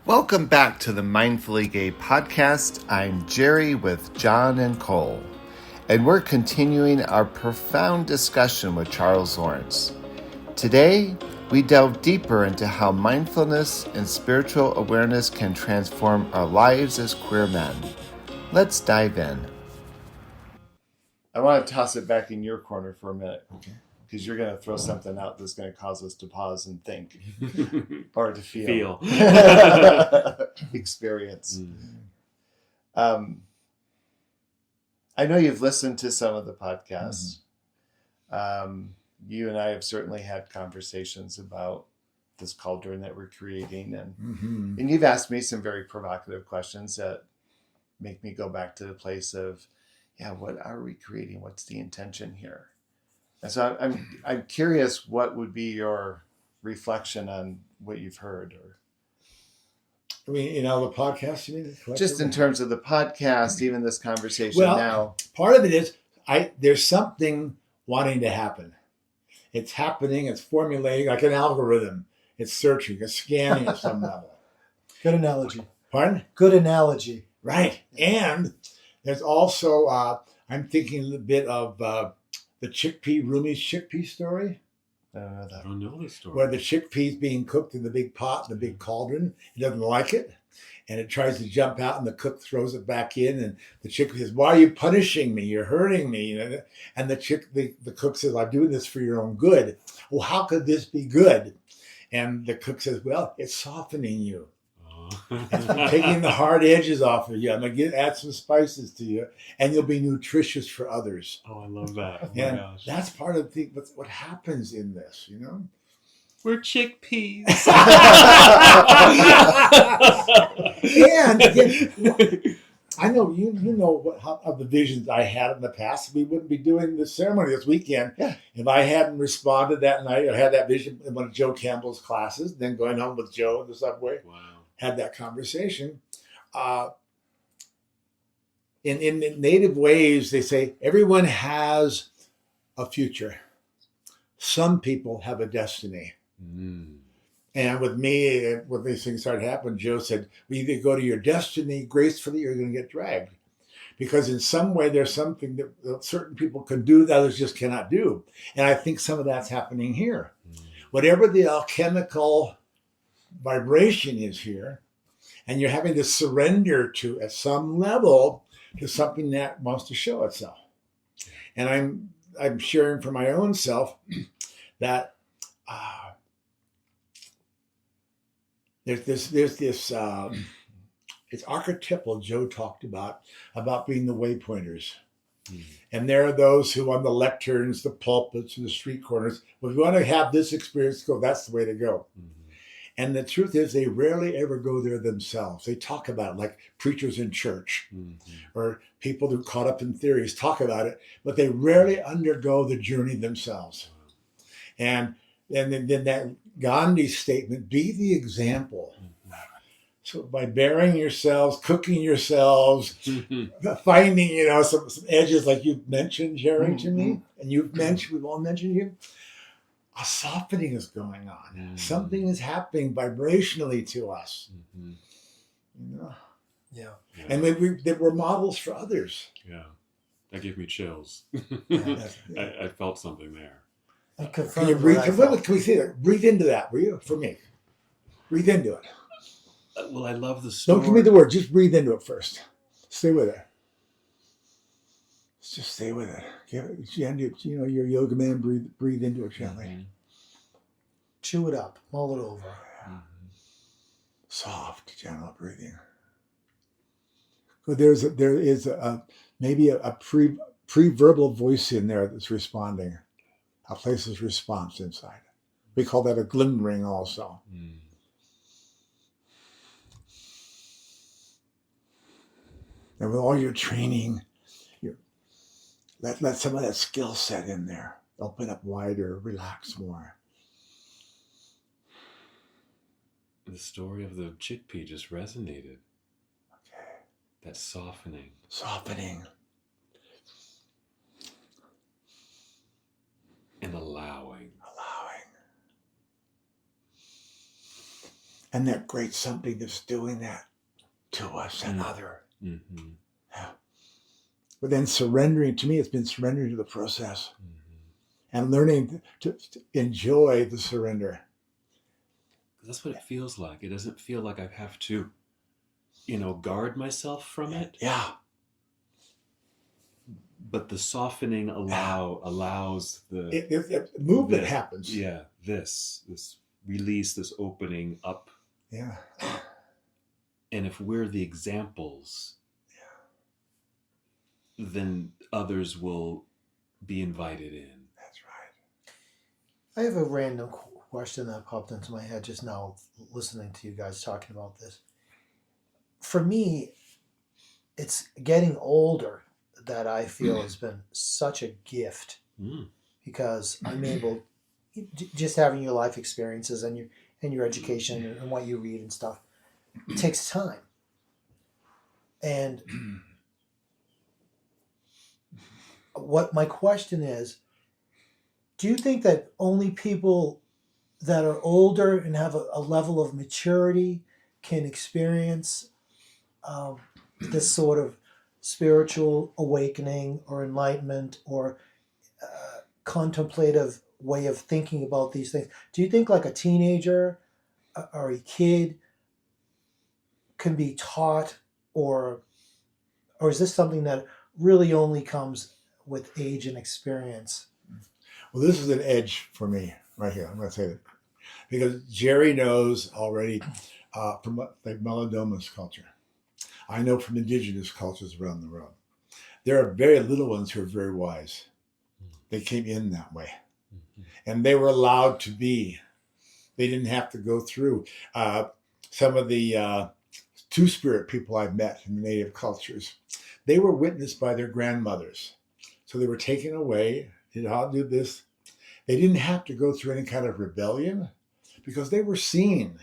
Welcome back to the Mindfully Gay podcast. I'm Jerry with John and Cole, and we're continuing our profound discussion with Charles Lawrence. Today, we delve deeper into how mindfulness and spiritual awareness can transform our lives as queer men. Let's dive in. I want to toss it back in your corner for a minute. Okay. Because you're going to throw something out that's going to cause us to pause and think or to feel. Experience. I know you've listened to some of the podcasts. You and I have certainly had conversations about this cauldron that we're creating, and you've asked me some very provocative questions that make me go back to the place of, what are we creating? What's the intention here? And so I'm curious, what would be your reflection on what you've heard? Or I mean, in all the podcasts, you mean? Just in terms of the podcast, even this conversation now. Part of it is there's something wanting to happen. It's happening. It's formulating like an algorithm. It's searching. It's scanning at some level. Good analogy. Pardon? Good analogy. Right. And there's also, I'm thinking a little bit of the Rumi's chickpea story. I don't know that. I don't know this story. Where the chickpea's being cooked in the big pot, the big cauldron. It doesn't like it. And it tries to jump out, and the cook throws it back in. And the chickpea says, "Why are you punishing me? You're hurting me." And the cook says, "I'm doing this for your own good." "Well, how could this be good?" And the cook says, "Well, it's softening you. It's taking the hard edges off of you. I'm going to add some spices to you, and you'll be nutritious for others." Oh, I love that. Oh, and my gosh. that's part of what happens in this, We're chickpeas. And again, I know you know of the visions I had in the past. We wouldn't be doing this ceremony this weekend if I hadn't responded that night. I had that vision in one of Joe Campbell's classes, then going home with Joe in the subway. Wow. Had that conversation. In native ways, they say everyone has a future. Some people have a destiny. And with me, when these things started happening, Joe said, "We either go to your destiny gracefully or you're going to get dragged." Because in some way, there's something that certain people can do that others just cannot do. And I think some of that's happening here. Whatever the alchemical vibration is here, and you're having to surrender to, at some level, to something that wants to show itself. And I'm sharing for my own self that there's this it's archetypal Joe talked about being the waypointers. And there are those who on the lecterns, the pulpits, the street corners, well, if you want to have this experience, go, that's the way to go. And the truth is, they rarely ever go there themselves. They talk about it, like preachers in church or people who are caught up in theories talk about it, but they rarely undergo the journey themselves. And then that Gandhi statement, be the example. So by burying yourselves, cooking yourselves, finding, some edges like you've mentioned, Jerry, to me, and we've all mentioned you, a softening is going on. Something is happening vibrationally to us. Yeah. And we're models for others. Yeah. That gave me chills. Yeah. I felt something there. Can you breathe? Can we see that? Breathe into that, will you? For me. Breathe into it. Well, I love the story. Don't give me the word. Just breathe into it first. Stay with it. Just stay with it. Your yoga man, breathe into it gently. Chew it up. Mull it over. Soft, gentle breathing. But there is maybe a pre-verbal voice in there that's responding. A place's response inside. We call that a glimmering also. And with all your training, let some of that skill set in there. Open up wider, relax more. The story of the chickpea just resonated. Okay. That softening. And allowing. and that great something that's doing that to us and other. Mm-hmm. Yeah. But then surrendering, to me, it's been surrendering to the process and learning to enjoy the surrender. That's what it feels like. It doesn't feel like I have to, guard myself from it. Yeah. But the softening allows the Movement happens. Yeah, this release, this opening up. Yeah. And if we're the examples, then others will be invited in. That's right. I have a random question that popped into my head just now listening to you guys talking about this. For me, it's getting older that I feel has been such a gift because I'm able, just having your life experiences and your education and what you read and stuff, it takes time. And what my question is, do you think that only people that are older and have a level of maturity can experience this sort of spiritual awakening or enlightenment or contemplative way of thinking about these things? Do you think like a teenager or a kid can be taught, or is this something that really only comes with age and experience? Well, this is an edge for me right here. I'm going to say that because Jerry knows already from like Melodoma's culture. I know from indigenous cultures around the world. There are very little ones who are very wise. They came in that way. And they were allowed to be. They didn't have to go through. Some of the two-spirit people I've met in the native cultures, they were witnessed by their grandmothers. So they were taken away. I'll do this. They didn't have to go through any kind of rebellion because they were seen.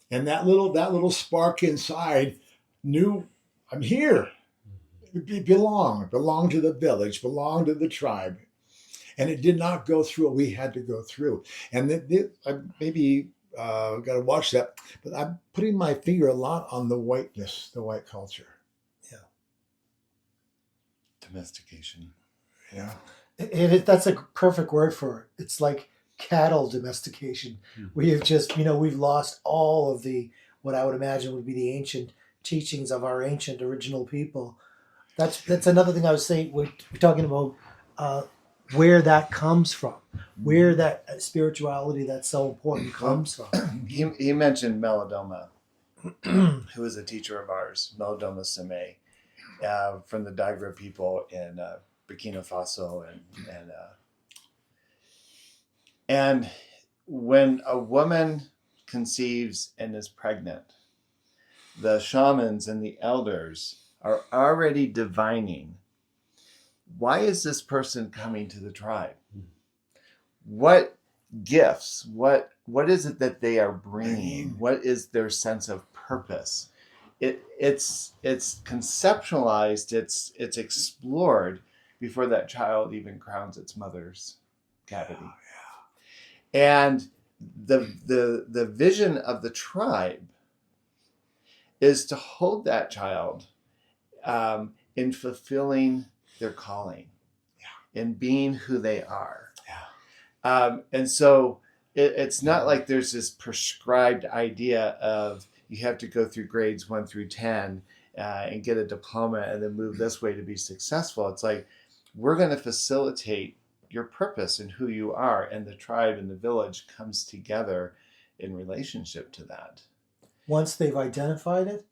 And that little spark inside knew, I'm here. Belong to the village, belong to the tribe. And it did not go through what we had to go through. And I maybe got to watch that, but I'm putting my finger a lot on the whiteness, the white culture. Yeah. Domestication. Yeah. That's a perfect word for it. It's like cattle domestication. We have just, we've lost all of the, what I would imagine would be the ancient teachings of our ancient original people. That's another thing I was saying. We're talking about where that comes from, where that spirituality that's so important comes from. He mentioned Melodoma, who is a teacher of ours, Melodoma Seme, from the Dagra people in Burkina Faso, and when a woman conceives and is pregnant, the shamans and the elders are already divining, why is this person coming to the tribe? What gifts, what is it that they are bringing? What is their sense of purpose? It's conceptualized, it's explored before that child even crowns its mother's cavity. And the vision of the tribe is to hold that child in fulfilling their calling, in being who they are. And so it's not like there's this prescribed idea of you have to go through grades 1 through 10 and get a diploma and then move this way to be successful. It's like, we're going to facilitate your purpose and who you are, and the tribe and the village comes together in relationship to that. Once they've identified it,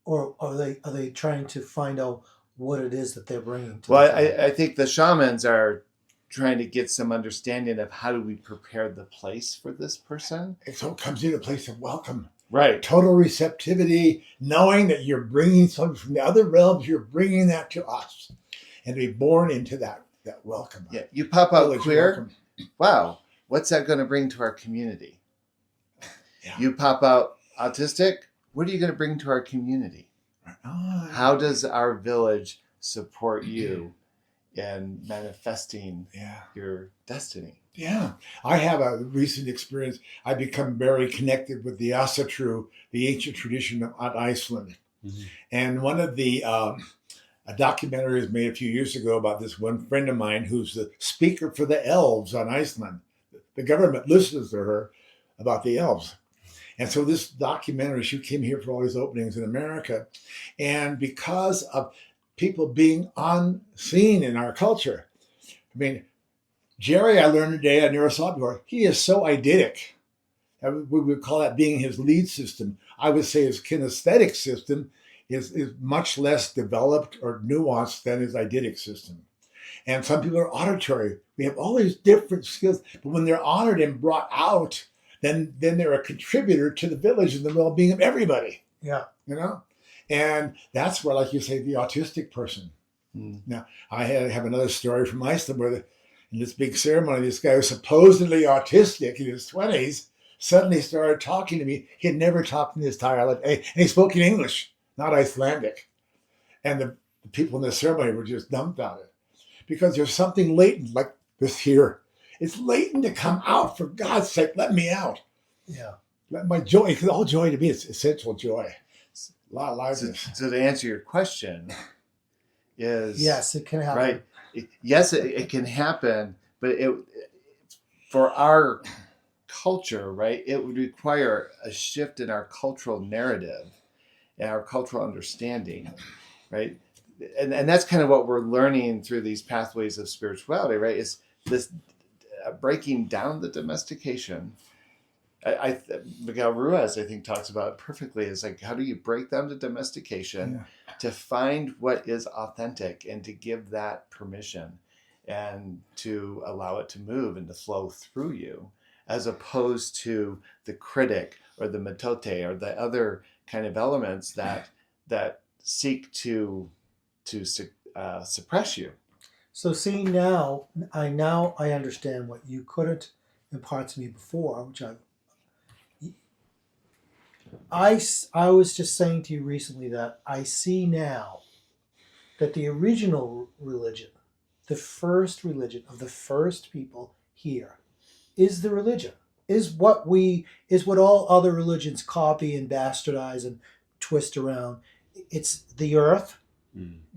or are they trying to find out what it is that they're bringing to Well, the tribe? I think the shamans are trying to get some understanding of how do we prepare the place for this person. And so it comes in a place of welcome. Right. Total receptivity, knowing that you're bringing something from the other realms, you're bringing that to us. And to be born into that welcome. Yeah, you pop out Village queer. welcome. Wow, what's that going to bring to our community? Yeah. You pop out autistic. What are you going to bring to our community? How does our village support you in manifesting your destiny? Yeah, I have a recent experience. I become very connected with the Asatru, the ancient tradition of Iceland. Mhm. And one of the a documentary was made a few years ago about this one friend of mine who's the speaker for the elves on Iceland. The government listens to her about the elves. And so this documentary, she came here for all these openings in America. And because of people being unseen in our culture, I mean, Jerry, I learned today, I never saw before, he is so eidetic. We would call that being his lead system. I would say his kinesthetic system is much less developed or nuanced than his eidetic system. And some people are auditory. We have all these different skills, but when they're honored and brought out, then they're a contributor to the village and the well-being of everybody. Yeah. You know? And that's where, like you say, the autistic person. Now, I have another story from Iceland where in this big ceremony, this guy was supposedly autistic in his 20s, suddenly started talking to me. He had never talked in his entire life. And he spoke in English, not Icelandic. And the people in the ceremony were just dumbfounded because there's something latent like this here. It's latent to come out. For God's sake, let me out. Yeah. Let my joy, because all joy to me is essential joy. A lot of liveness. So to answer your question is Yes, it can happen. right. Yes, it can happen, but for our culture, right, it would require a shift in our cultural narrative and our cultural understanding, right? And that's kind of what we're learning through these pathways of spirituality, right? Is this breaking down the domestication. Miguel Ruiz, I think, talks about it perfectly. Is like, how do you break down the domestication to find what is authentic and to give that permission and to allow it to move and to flow through you, as opposed to the critic or the metote or the other kind of elements that seek to suppress you. So see now I understand what you couldn't impart to me before, which I was just saying to you recently that I see now that the original religion, the first religion of the first people here, is the religion, is what all other religions copy and bastardize and twist around. It's the earth,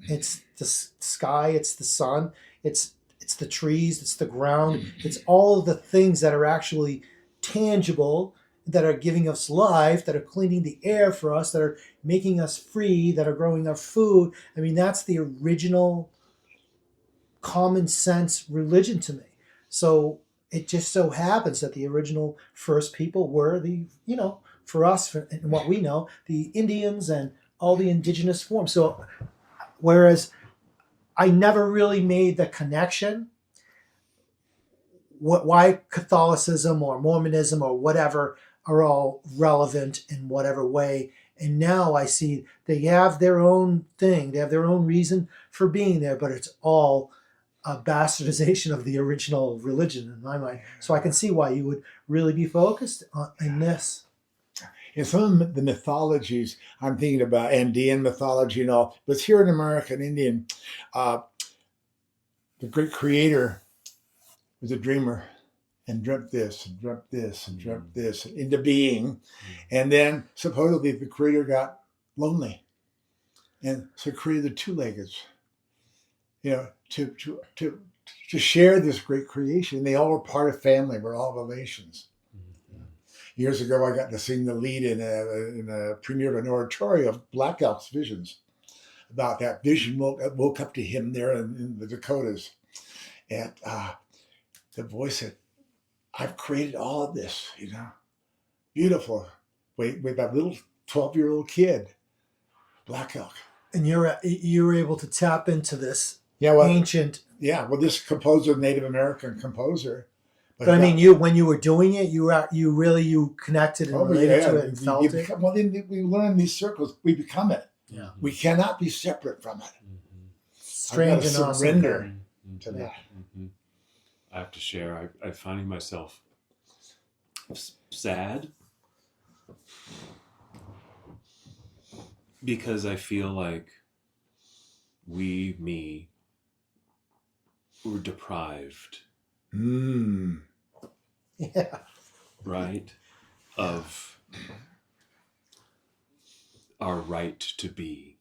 it's the sky, it's the sun, it's the trees, it's the ground, it's all of the things that are actually tangible, that are giving us life, that are cleaning the air for us, that are making us free, that are growing our food. I mean, that's the original common sense religion to me. So it just so happens that the original first people were for us, and what we know, the Indians and all the indigenous forms. So whereas I never really made the connection why Catholicism or Mormonism or whatever are all relevant in whatever way. And now I see they have their own thing. They have their own reason for being there, but it's all a bastardization of the original religion in my mind. So I can see why you would really be focused in this. In some of the mythologies, I'm thinking about Andean mythology and all, but here in America and Indian, the great creator was a dreamer and dreamt this and dreamt this and dreamt this into being. And then supposedly the creator got lonely and so created the two-leggeds, to share this great creation. They all were part of family. We're all relations. Years ago, I got to sing the lead in a premiere of an oratorio of Black Elk's visions about that vision woke up to him there in the Dakotas. And the voice said, I've created all of this, beautiful, with that little 12-year-old kid, Black Elk. And you were able to tap into this ancient. Yeah, well, this composer, Native American composer. But I mean, when you were doing it, you connected and related to it and felt it. Well, then we learn in these circles, we become it. Yeah. We cannot be separate from it. Strange and awesome. Surrender to that. Mm-hmm. I have to share. I'm finding myself sad because I feel like we were deprived Yeah. right? Of our right to be.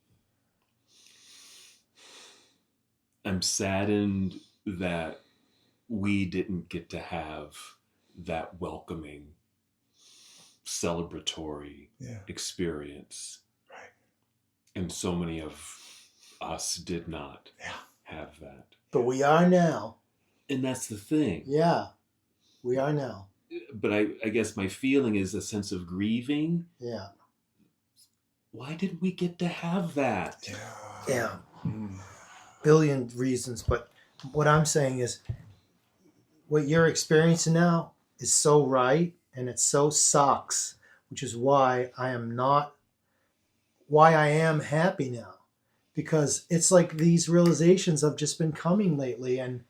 I'm saddened that we didn't get to have that welcoming, celebratory experience. Right. And so many of us did not have that. But we are now. And that's the thing. Yeah. We are now. But I guess my feeling is a sense of grieving. Yeah. Why didn't we get to have that? Yeah. Billion reasons. But what I'm saying is what you're experiencing now is so right, and it so sucks, which is why I am happy now. Because it's like these realizations have just been coming lately, and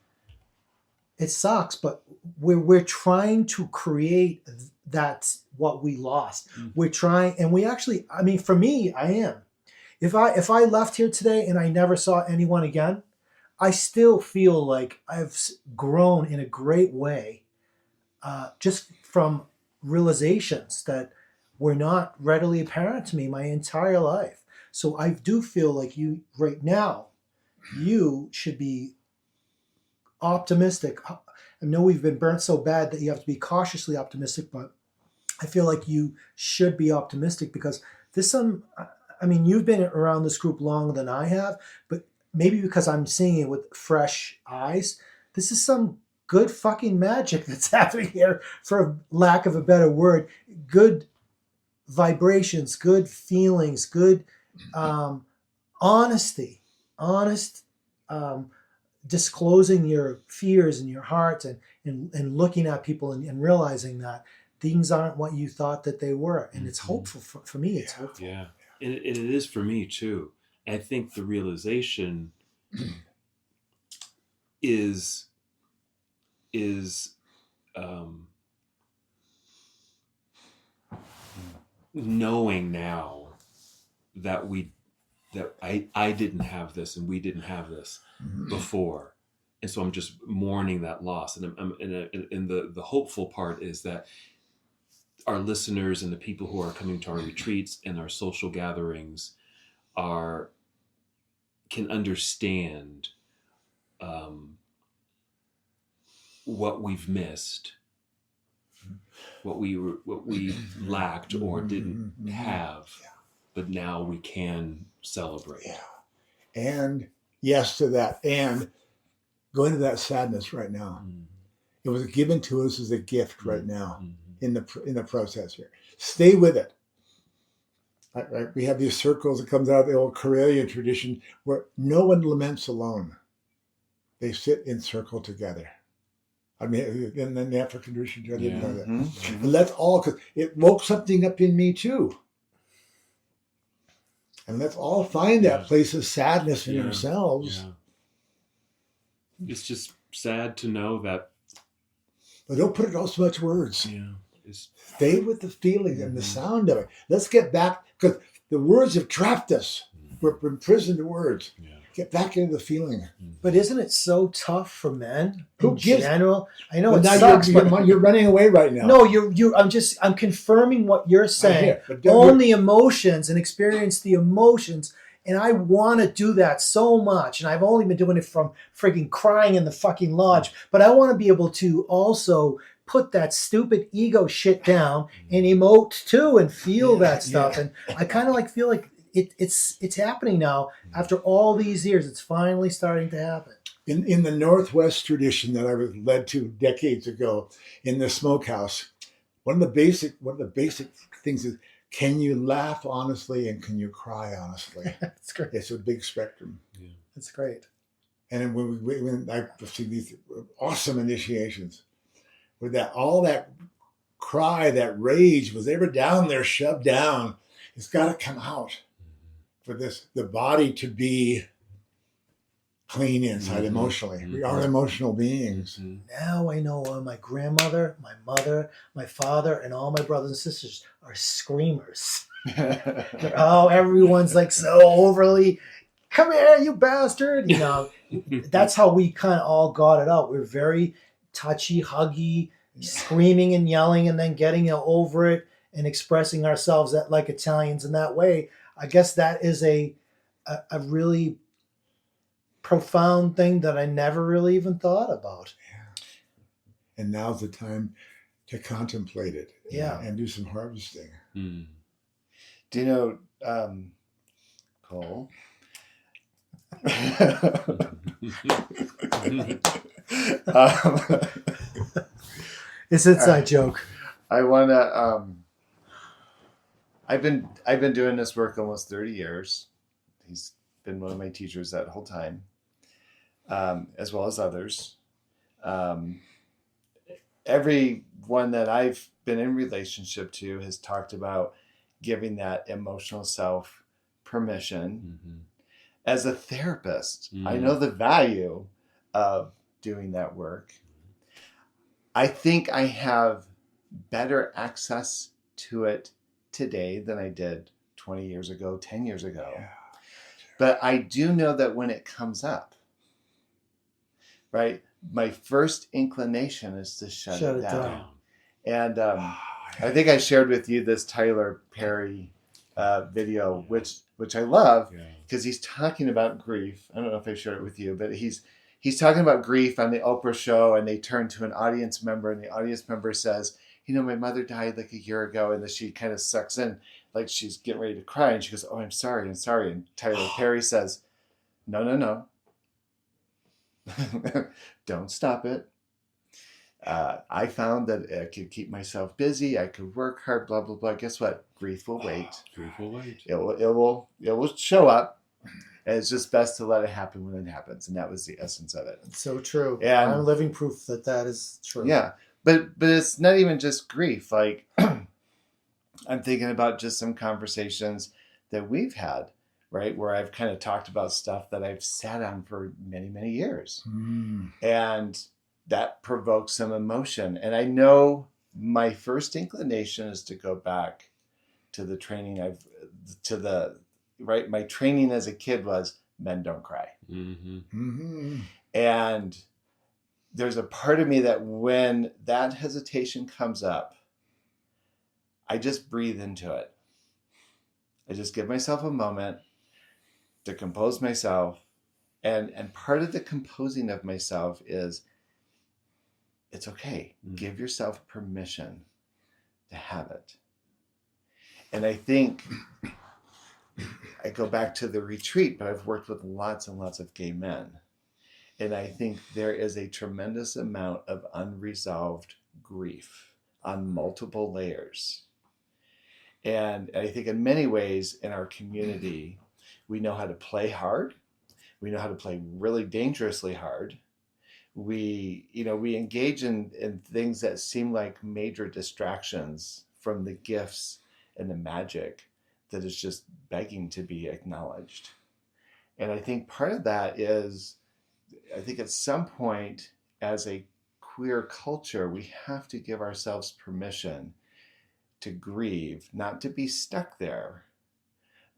it sucks, but we're trying to create that's what we lost. We're trying, and we actually, I mean, for me, I am. If I left here today and I never saw anyone again, I still feel like I've grown in a great way, just from realizations that were not readily apparent to me my entire life. So I do feel like you right now, you should be optimistic. I know we've been burnt so bad that you have to be cautiously optimistic, but I feel like you should be optimistic because there's some, I mean, you've been around this group longer than I have, but maybe because I'm seeing it with fresh eyes, this is some good fucking magic that's happening here, for lack of a better word. Good vibrations, good feelings, good honesty, disclosing your fears and your hearts, and looking at people and realizing that things aren't what you thought that they were. And it's hopeful for me. It's hopeful. Yeah. And it is for me too. I think the realization is knowing now that I didn't have this and we didn't have this before, and so I'm just mourning that loss. And the hopeful part is that our listeners and the people who are coming to our retreats and our social gatherings can understand what we've missed, what we lacked or didn't have, but now we can celebrate. Yeah. And yes to that. And go into that sadness right now. It was given to us as a gift right now in the process here. Stay with it. Right? We have these circles that comes out of the old Karelian tradition where no one laments alone. They sit in circle together. I mean, in the African tradition, I didn't know that. And that's all, because it woke something up in me too. And let's all find that place of sadness in ourselves. Yeah. It's just sad to know that. But don't put it all so much words. Yeah. Stay with the feeling and the sound of it. Let's get back, because the words have trapped us. We're imprisoned to words. Yeah. Get back into the feeling. But isn't it so tough for men in general? I know it sucks, but you're running away right now. No, I'm confirming what you're saying. Own the emotions and experience the emotions. And I want to do that so much. And I've only been doing it from freaking crying in the fucking lodge. But I want to be able to also put that stupid ego shit down and emote too and feel that stuff. And I kind of feel like it's happening now after all these years. It's finally starting to happen. In the Northwest tradition that I was led to decades ago in the smokehouse, one of the basic things is, can you laugh honestly and can you cry honestly? That's great. It's a big spectrum. Yeah. That's great. And when I've seen these awesome initiations, with all that cry, that rage was ever down there, shoved down, it's got to come out for the body to be clean inside emotionally. We are emotional beings. Now I know why my grandmother, my mother, my father, and all my brothers and sisters are screamers. Oh, everyone's so overly, come here, you bastard. That's how we kind of all got it out. We're very touchy, huggy, screaming and yelling, and then getting over it and expressing ourselves like Italians in that way. I guess that is a really profound thing that I never really even thought about. And now's the time to contemplate it. Yeah. And do some harvesting. Mm. Do you know, Cole? It's an inside joke. I want to. I've been doing this work almost 30 years. He's been one of my teachers that whole time, as well as others. Everyone that I've been in relationship to has talked about giving that emotional self permission. Mm-hmm. As a therapist, I know the value of doing that work. I think I have better access to it today than I did 20 years ago, 10 years ago. Yeah. But I do know that when it comes up, right, my first inclination is to shut it down. And I think I shared with you this Tyler Perry video, which I love because he's talking about grief. I don't know if I shared it with you, but he's talking about grief on the Oprah show, and they turn to an audience member, and the audience member says, my mother died like a year ago, and then she kind of sucks in like she's getting ready to cry, and she goes, "Oh, I'm sorry. And Tyler Perry says, No. Don't stop it. I found that I could keep myself busy. I could work hard, blah, blah, blah. Guess what? Grief will wait. Grief will wait. It will show up. And it's just best to let it happen when it happens. And that was the essence of it. It's so true. And I'm living proof that is true. Yeah. But it's not even just grief. Like, I'm thinking about just some conversations that we've had, right? Where I've kind of talked about stuff that I've sat on for many, many years. And that provokes some emotion. And I know my first inclination is to go back to the training my training as a kid was men don't cry. Mm-hmm. Mm-hmm. And there's a part of me that when that hesitation comes up, I just breathe into it. I just give myself a moment to compose myself. And part of the composing of myself is it's okay. Mm-hmm. Give yourself permission to have it. And I think I go back to the retreat, but I've worked with lots and lots of gay men. And I think there is a tremendous amount of unresolved grief on multiple layers. And I think in many ways in our community, we know how to play hard. We know how to play really dangerously hard. We engage in things that seem like major distractions from the gifts and the magic that is just begging to be acknowledged. And I think part of that is, I think at some point as a queer culture, we have to give ourselves permission to grieve, not to be stuck there,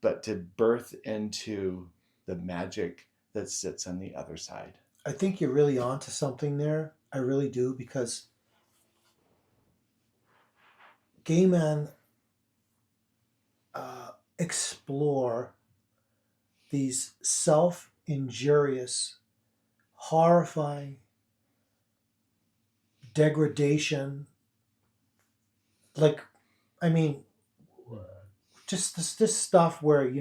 but to birth into the magic that sits on the other side. I think you're really onto something there. I really do, because gay men explore these self-injurious, horrifying degradation. Just this stuff where,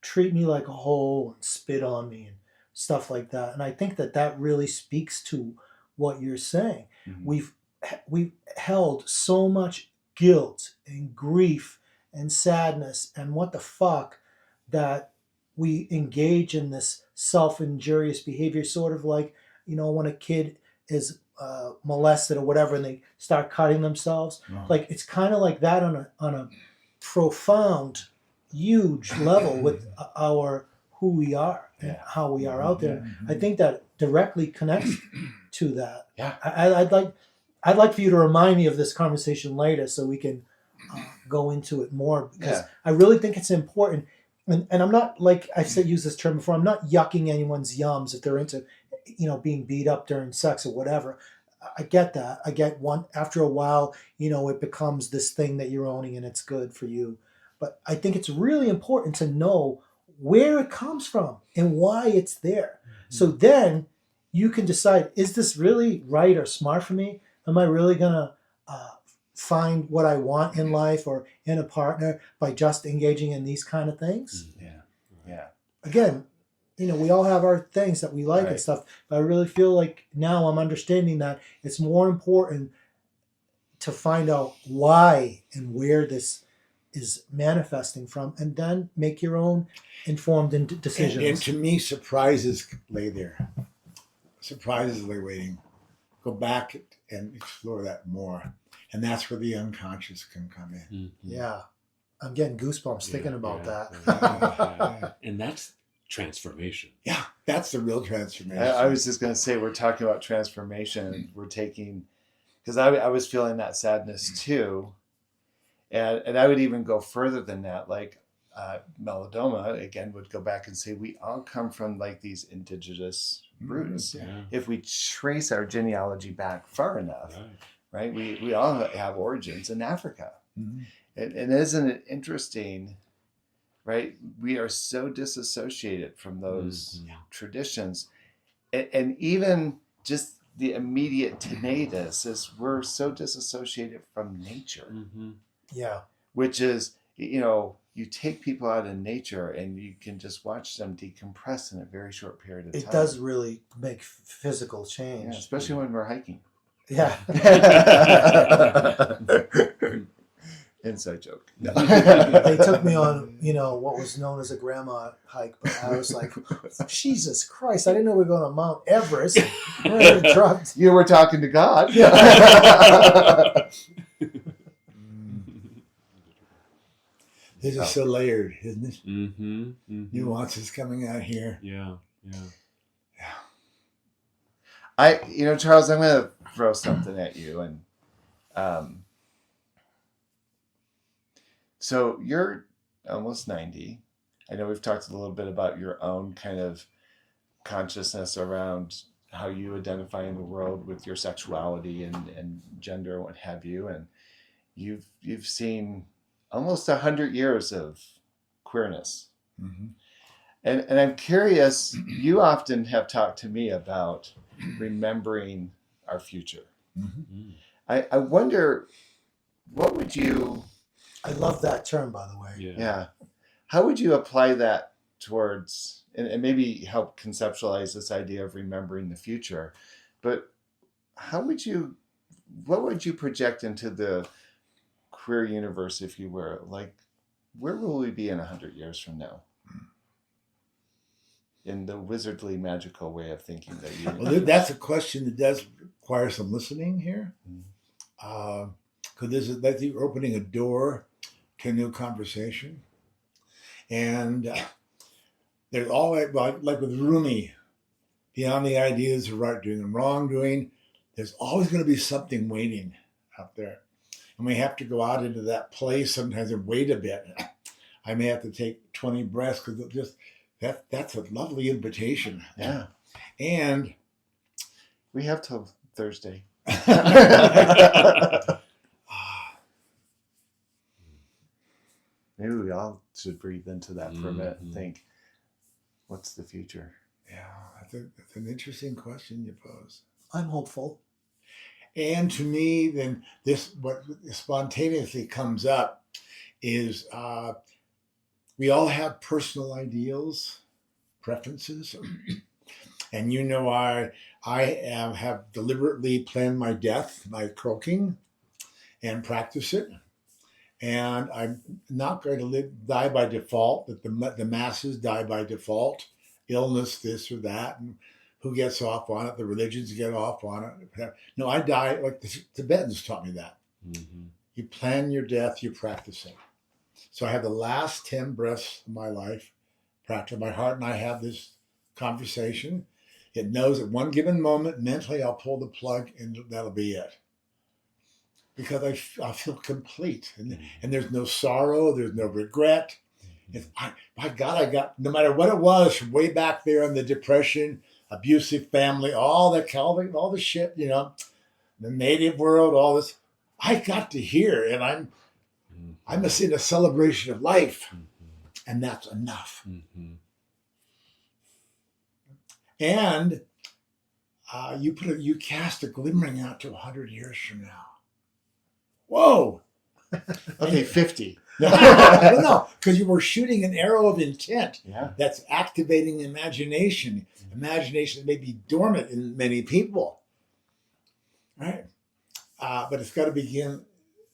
treat me like a hoe and spit on me and stuff like that. And I think that really speaks to what you're saying. Mm-hmm. We've held so much guilt and grief and sadness and what the fuck that we engage in this self-injurious behavior, sort of like, when a kid is molested or whatever and they start cutting themselves. Oh. Like, it's kind of like that on a profound, huge level with who we are and how we are out there. Mm-hmm. I think that directly connects to that. Yeah. I'd like for you to remind me of this conversation later so we can go into it more, because I really think it's important. And I'm not, like I said, use this term before, I'm not yucking anyone's yums if they're into, being beat up during sex or whatever. I get that. I get one after a while, it becomes this thing that you're owning and it's good for you. But I think it's really important to know where it comes from and why it's there. So then you can decide, is this really right or smart for me? Am I really going to find what I want in life or in a partner by just engaging in these kind of things? Yeah. Again, we all have our things that we like Right. and stuff, but I really feel like now I'm understanding that it's more important to find out why and where this is manifesting from, and then make your own informed decisions. And to me, surprises lay there. Surprises lay waiting. Go back and explore that more. And that's where the unconscious can come in. Yeah. I'm getting goosebumps thinking about that. Yeah. And that's transformation. Yeah, that's the real transformation. I was just going to say, we're talking about transformation. We're taking, because I was feeling that sadness too. And I would even go further than that. Like Melodoma, again, would go back and say, we all come from like these indigenous roots. Yeah. If we trace our genealogy back far enough, right? We all have origins in Africa. Mm-hmm. And isn't it interesting, right? We are so disassociated from those traditions. And even just the immediate tinnitus is we're so disassociated from nature. Yeah. Which is, you take people out in nature and you can just watch them decompress in a very short period of time. It does really make physical change. Yeah, especially when we're hiking. Yeah. Inside joke. No. They took me on, what was known as a grandma hike, but I was like, Jesus Christ, I didn't know we were going to Mount Everest. You were talking to God. This is so layered, isn't it? Nuances coming out here. Yeah. Charles, I'm going to throw something at you. And so you're almost 90. I know we've talked a little bit about your own kind of consciousness around how you identify in the world with your sexuality and gender and what have you. And you've seen almost 100 years of queerness. And I'm curious, you often have talked to me about remembering our future. I wonder, what would you... I love that term, by the way. Yeah. How would you apply that towards, and maybe help conceptualize this idea of remembering the future, but what would you project into the queer universe, if you were? Like, where will we be in 100 years from now? In the wizardly magical way of thinking that you... Well, that's a question that does require some listening here. Because that's you're opening a door to a new conversation. And there's always, like with Rumi, beyond the ideas of right doing and wrongdoing, there's always going to be something waiting out there. And we have to go out into that place sometimes and wait a bit. I may have to take 20 breaths because that's a lovely invitation. Yeah. And we have till Thursday. Maybe we all should breathe into that for a minute and think, what's the future? Yeah, that's an interesting question you pose. I'm hopeful. And to me, then what spontaneously comes up is we all have personal ideals, preferences. And I have deliberately planned my death by croaking and practice it. And I'm not going to die by default, that the masses die by default, illness, this or that, and who gets off on it, the religions get off on it. No, I die, like the Tibetans taught me that. You plan your death, you practice it. So I have the last 10 breaths of my life, practice. My heart and I have this conversation. It knows at one given moment, mentally, I'll pull the plug and that'll be it. Because I feel complete, and there's no sorrow, there's no regret. By God, I got, no matter what it was, from way back there in the depression, abusive family, all the shit, the native world, all this. I got to hear, and I'm in a celebration of life, and that's enough. And you cast a glimmering out to 100 years from now. Whoa! Okay, 50. No, because you were shooting an arrow of intent. Yeah. That's activating imagination. Imagination may be dormant in many people, right? But it's got to begin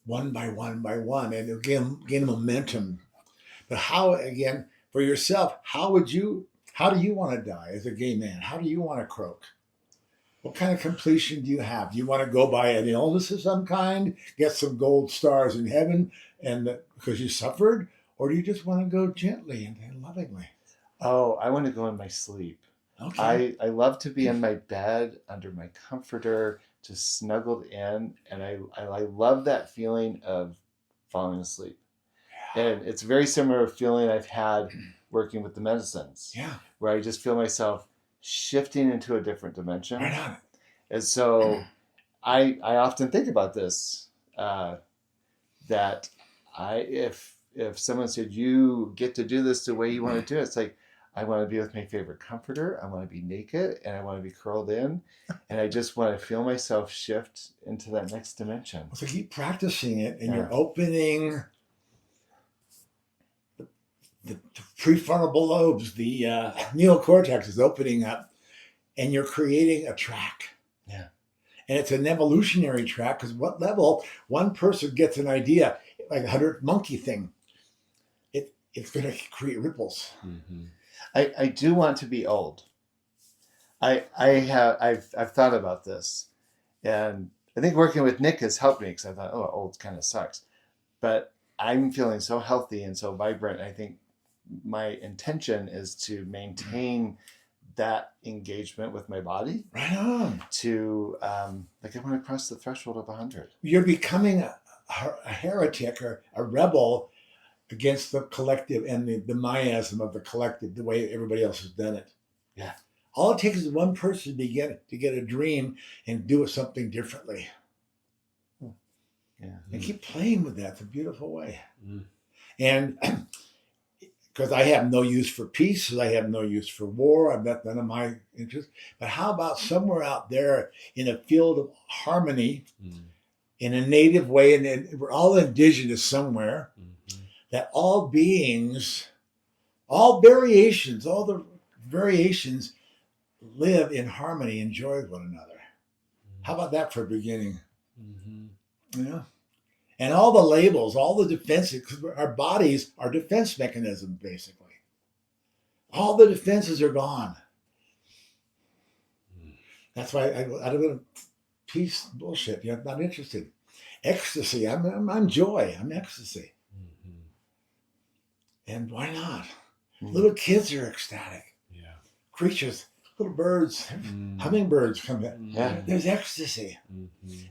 one by one by one, and gain momentum. But how, again, for yourself, how do you want to die as a gay man? How do you want to croak? What kind of completion do you have? Do you want to go by an illness of some kind, get some gold stars in heaven, and because you suffered, or do you just want to go gently and lovingly? Oh, I want to go in my sleep. Okay. I love to be in my bed under my comforter, just snuggled in, and I love that feeling of falling asleep. And it's very similar to a feeling I've had working with the medicines. Yeah. Where I just feel myself shifting into a different dimension. Right on. And so I often think about this, that if someone said, you get to do this the way you want to do it, it's like, I want to be with my favorite comforter. I want to be naked, and I want to be curled in, and I just want to feel myself shift into that next dimension. So keep practicing it, and you're opening the prefrontal lobes, the neocortex is opening up, and you're creating a track. Yeah. And it's an evolutionary track, because what level one person gets an idea, like a 100 monkey thing, it's going to create ripples. I do want to be old. I've thought about this, and I think working with Nick has helped me, because I thought, old kind of sucks, but I'm feeling so healthy and so vibrant. I think my intention is to maintain that engagement with my body. Right on. To I want to cross the threshold of 100. You're becoming a heretic or a rebel against the collective and the miasm of the collective, the way everybody else has done it. Yeah. All it takes is one person to get a dream and do something differently. Yeah. And keep playing with that. It's a beautiful way. And because I have no use for peace, I have no use for war, I've got none of my interest. But how about somewhere out there in a field of harmony, in a native way, and we're all indigenous somewhere, that all beings, all the variations live in harmony and joy with one another. How about that for a beginning? Yeah. And all the labels, all the defenses, because our bodies are defense mechanisms, basically. All the defenses are gone. That's why I don't want peace bullshit. I'm not interested. Ecstasy. I'm joy. I'm ecstasy. And why not? Little kids are ecstatic. Yeah. Creatures, little birds, hummingbirds come in. Yeah. There's ecstasy.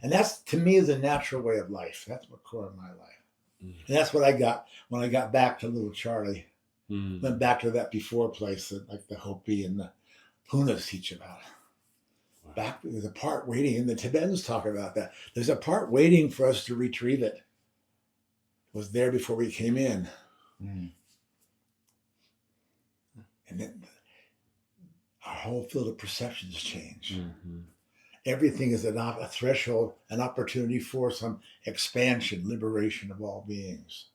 And that's, to me, is a natural way of life. That's what core of my life. And that's what I got when I got back to little Charlie. Went back to that before place that like the Hopi and the Hunas teach about. Back, there's a part waiting, and the Tibetans talk about that. There's a part waiting for us to retrieve it. It was there before we came in. And then our whole field of perceptions change. Everything is a threshold, an opportunity for some expansion, liberation of all beings.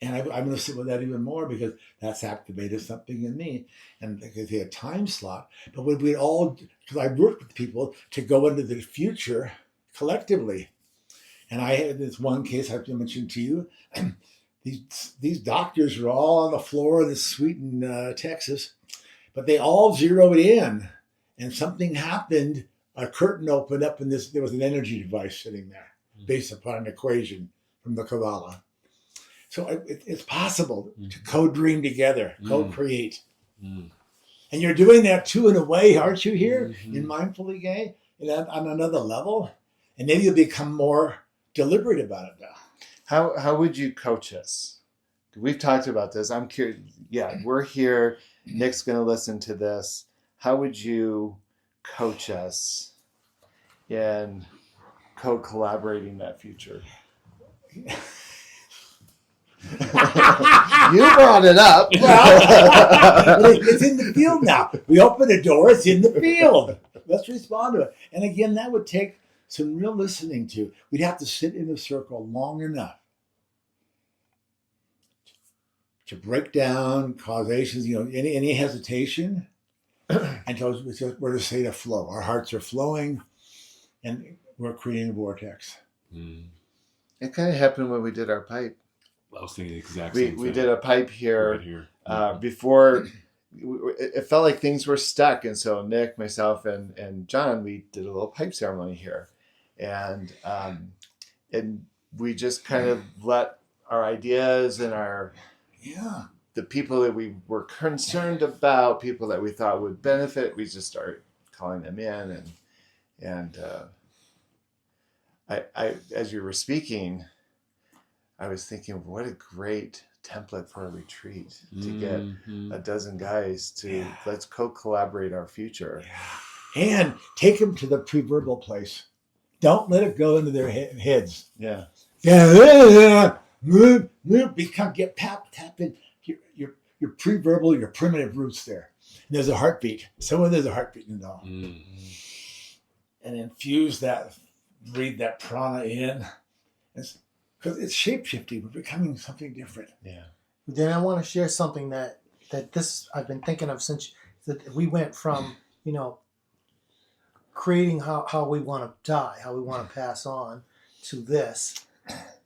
And I'm going to sit with that even more, because that's activated something in me. And because they had a time slot, but when we all, because I worked with people to go into the future collectively. And I had this one case I mentioned to you. These doctors are all on the floor in this suite in Texas, but they all zeroed in, and something happened. A curtain opened up, and there was an energy device sitting there, based upon an equation from the Kabbalah. So it's possible to co-dream together, co-create. And you're doing that too, in a way, aren't you, here in Mindfully Gay? And on another level. And maybe you'll become more deliberate about it now. How would you coach us? We've talked about this. I'm curious. Yeah, we're here. Nick's going to listen to this. How would you coach us in co-collaborating that future? You brought it up. Well, it's in the field now. We open the door, it's in the field. Let's respond to it. And again, that would take some real listening to. We'd have to sit in a circle long enough to break down causations, any hesitation, and we're to say to flow. Our hearts are flowing, and we're creating a vortex. It kind of happened when we did our pipe. I was thinking the exact same thing. We did a pipe here, right here. Before. It felt like things were stuck, and so Nick, myself, and John, we did a little pipe ceremony here, and we just kind of let our ideas and the people that we were concerned about, people that we thought would benefit, we just started calling them in, and I as you were speaking, I was thinking, what a great template for a retreat to get a dozen guys to let's co-collaborate our future. And take them to the pre-verbal place. Don't let it go into their heads. Yeah. Tap in your pre-verbal, your primitive roots there. And there's a heartbeat. Somewhere there's a heartbeat in it all. And infuse that, breathe that prana in. Because it's shape-shifting. We're becoming something different. Yeah. Then I want to share something that this I've been thinking of since that we went from, creating how we want to die, how we want to pass on to this.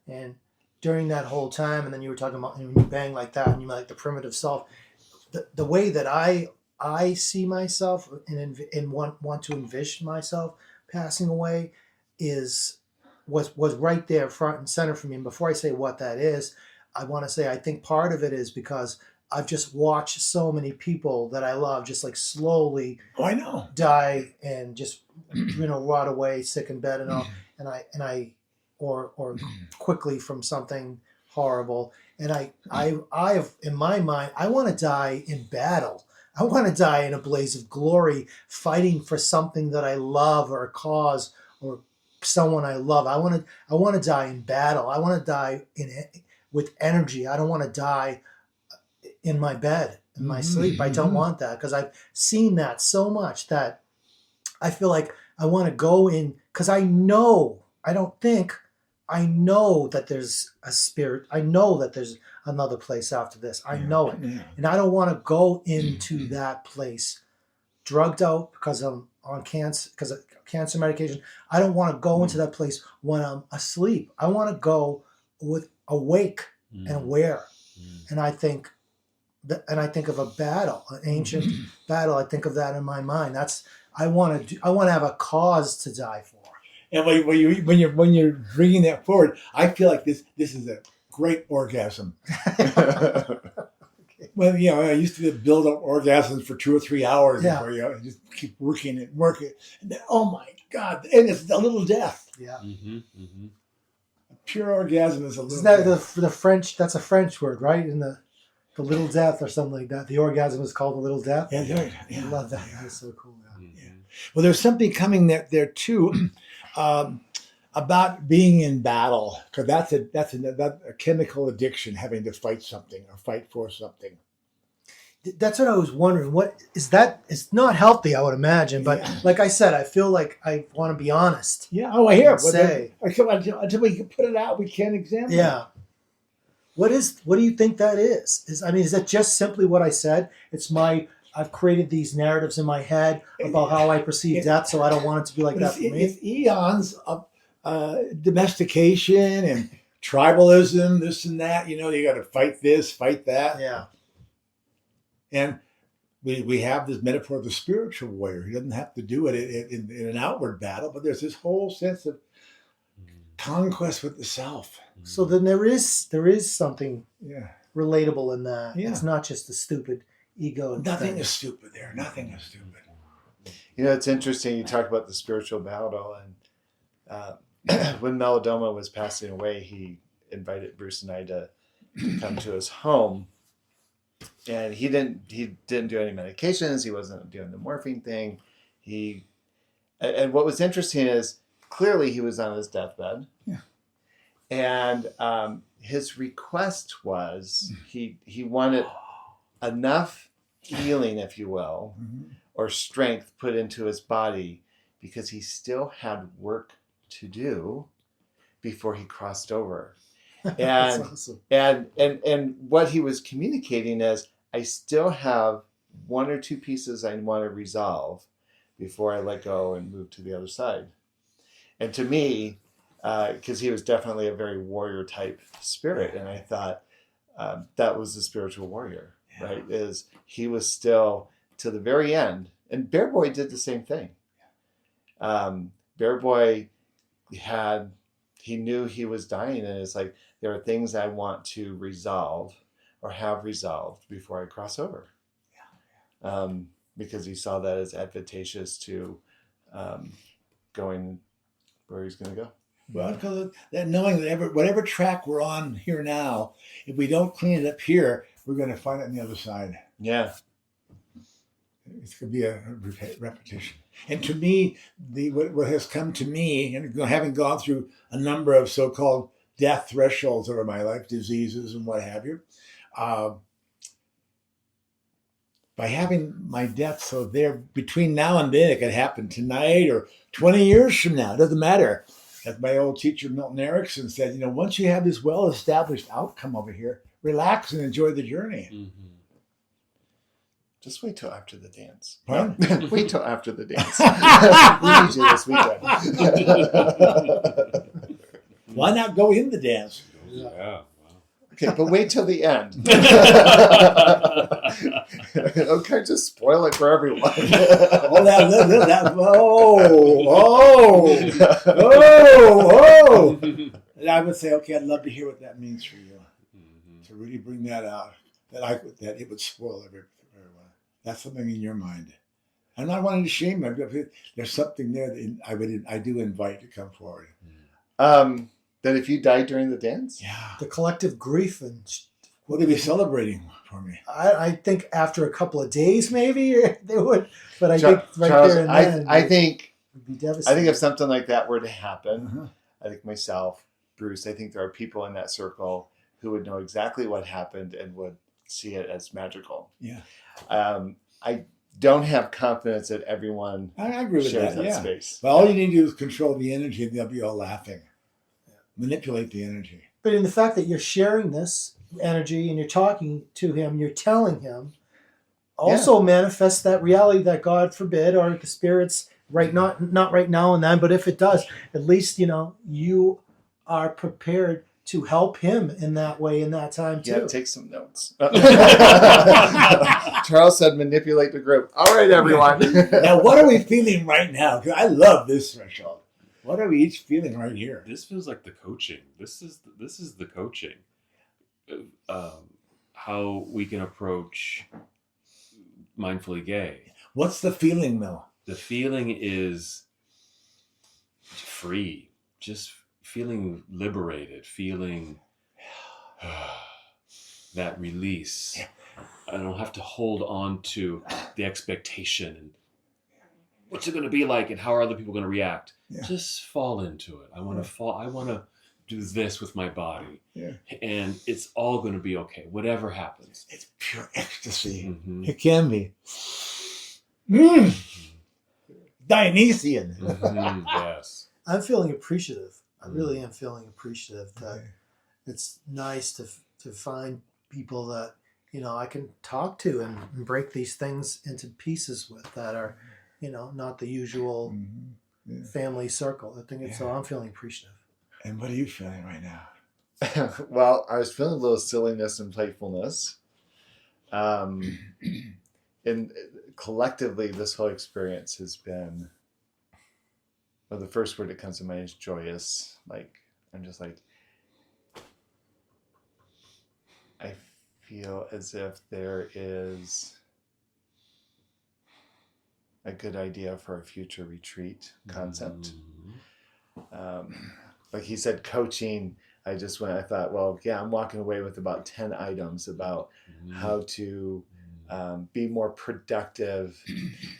And during that whole time, and then you were talking about when you bang like that and you like the primitive self, the way that I see myself and want to envision myself passing away was right there front and center for me. And before I say what that is, I want to say I think part of it is because I've just watched so many people that I love just like slowly die and just rot away, sick in bed and all, and I or quickly from something horrible. And I have in my mind, I want to die in battle. I want to die in a blaze of glory, fighting for something that I love or a cause or someone I love. I want to die in battle. I want to die with energy. I don't want to die in my bed, in my sleep. I don't want that because I've seen that so much that I feel like I want to go in because I know that there's a spirit. I know that there's another place after this. I know it. Yeah. And I don't want to go into that place drugged out because I'm on because of cancer medication. I don't want to go into that place when I'm asleep. I want to go awake and aware. And I think of a battle, an ancient battle. I think of that in my mind. I want to have a cause to die for. And when you're bringing that forward, I feel like this is a great orgasm. Well, I used to build up orgasms for 2 or 3 hours before just keep working it. And then, oh my God! And it's a little death. Yeah. A pure orgasm is a little. Isn't that the French? That's a French word, right? In the little death or something like that. The orgasm is called the little death. Yeah, right. I love that. That's so cool. Yeah. Well, there's something coming there too. About being in battle, because that's a chemical addiction, having to fight something or fight for something. That's what I was wondering. What is that? It's not healthy, I would imagine. But like I said, I feel like I want to be honest. Yeah. Oh, I hear. Until we can put it out, we can't examine. Yeah. What do you think that is? Is that just simply what I said? I've created these narratives in my head about how I perceive death, so I don't want it to be like that for me. It's eons of domestication and tribalism, this and that. You got to fight this, fight that. Yeah. And we have this metaphor of the spiritual warrior. He doesn't have to do it in an outward battle, but there's this whole sense of conquest with the self. So then there is something relatable in that. Yeah. It's not just a stupid ego. Nothing is stupid there. Nothing is stupid. It's interesting. You talk about the spiritual battle, and when Melodoma was passing away, he invited Bruce and I to come to his home, and he didn't do any medications. He wasn't doing the morphine thing. He And what was interesting is clearly he was on his deathbed. Yeah. And his request was he wanted enough healing, if you will, or strength put into his body because he still had work to do before he crossed over. And awesome. and what he was communicating is, I still have one or two pieces I want to resolve before I let go and move to the other side. And to me, because he was definitely a very warrior type spirit, and I thought that was the spiritual warrior, right? Is he was still to the very end, and Bear Boy did the same thing. Bear Boy he knew he was dying, and it's like, there are things I want to resolve or have resolved before I cross over. Because he saw that as advantageous to going where he's going to go. Well, because that knowing that whatever track we're on here now, if we don't clean it up here, we're going to find it on the other side. Yeah. It's going to be a repetition. And to me, what has come to me, and having gone through a number of so-called death thresholds over my life, diseases and what have you, by having my death so there between now and then, it could happen tonight or 20 years from now. It doesn't matter. As my old teacher Milton Erickson said, once you have this well-established outcome over here, relax and enjoy the journey. Mm-hmm. Just wait till after the dance. What? Wait till after the dance. We need you this weekend. Why not go in the dance? Yeah. Wow. Okay, but wait till the end. Okay, just spoil it for everyone. And I would say, okay, I'd love to hear what that means for you. To really bring that out, that it would spoil everyone. That's something in your mind. I'm not wanting to shame them. There's something there that I do invite to come forward. That if you died during the dance? Yeah. The collective grief and What are they celebrating for me? I think after a couple of days, maybe they would. But I think right Charles, there and then, I think it would be devastating. I think if something like that were to happen, Uh-huh. I think myself, Bruce, I think there are people in that circle who would know exactly what happened and would see it as magical. Yeah. I don't have confidence that everyone I agree with shares that. Yeah. space. But all you need to do is control the energy, and they'll be all laughing. Manipulate the energy. But in the fact that you're sharing this energy and you're talking to him, you're telling him, also manifests that reality that God forbid, or the spirits not right now and then, but if it does, at least you are prepared to help him in that way in that time too. Yeah, take some notes. Charles said manipulate the group. All right, everyone. Now, what are we feeling right now? Because I love this threshold. What are we each feeling right here? This feels like the coaching. This is the coaching. How we can approach mindfully gay. What's the feeling, though? The feeling is free, just feeling liberated, feeling that release. I don't have to hold on to the expectation and what's it going to be like and how are other people going to react. Yeah. Just fall into it. I want to do this with my body. Yeah. And it's all going to be okay, whatever happens. It's pure ecstasy. Mm-hmm. It can be. Dionysian. Mm-hmm. Yes. I'm feeling appreciative. I really am feeling appreciative that it's nice to find people that I can talk to and break these things into pieces with that are not the usual family circle. I think so. I'm feeling appreciative. And what are you feeling right now? Well, I was feeling a little silliness and playfulness. And collectively, this whole experience has been, the first word that comes to mind is joyous. Like, I'm just like, I feel as if there is a good idea for a future retreat concept. Like he said, coaching, I thought, well, yeah, I'm walking away with about 10 items about how to be more productive.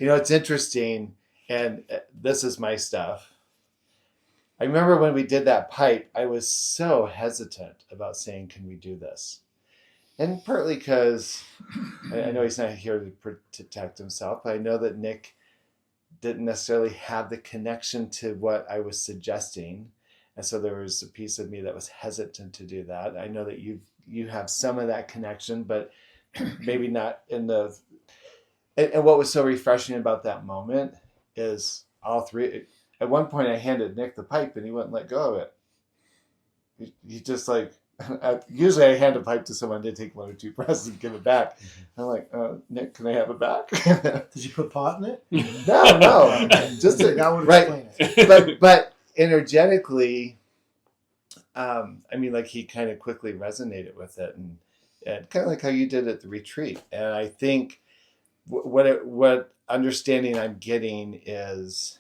It's interesting. and this is my stuff. I remember when we did that pipe, I was so hesitant about saying, can we do this? And partly because I know he's not here to protect himself, but I know that Nick didn't necessarily have the connection to what I was suggesting. And so there was a piece of me that was hesitant to do that. I know that you have some of that connection, but maybe not in the... And what was so refreshing about that moment is all three... At one point, I handed Nick the pipe, and he wouldn't let go of it. He just like... Usually I hand a pipe to someone to take 1 or 2 breaths and give it back. I'm like, Nick, can I have it back? Did you put pot in it? No. Just that would right. explain it. But energetically, I mean, like he kind of quickly resonated with it, and kind of like how you did at the retreat. And I think what understanding I'm getting is,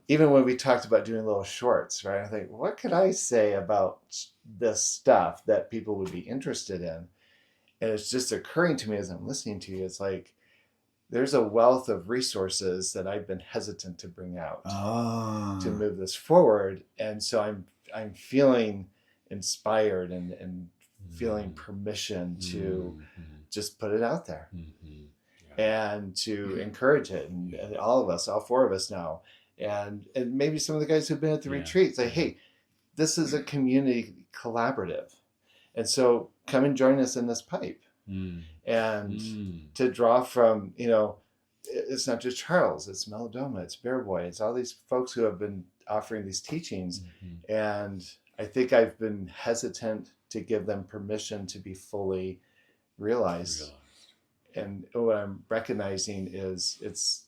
even when we talked about doing little shorts, right? I think, what could I say about this stuff that people would be interested in? And it's just occurring to me as I'm listening to you. It's like, there's a wealth of resources that I've been hesitant to bring out to move this forward. And so I'm feeling inspired and feeling permission to just put it out there and to encourage it. And all of us, all 4 of us now, and maybe some of the guys who've been at the retreat say, hey, this is a community collaborative. And so come and join us in this pipe. And to draw from, it's not just Charles, it's Melodoma, it's Bear Boy, it's all these folks who have been offering these teachings. And I think I've been hesitant to give them permission to be fully realized. And what I'm recognizing is it's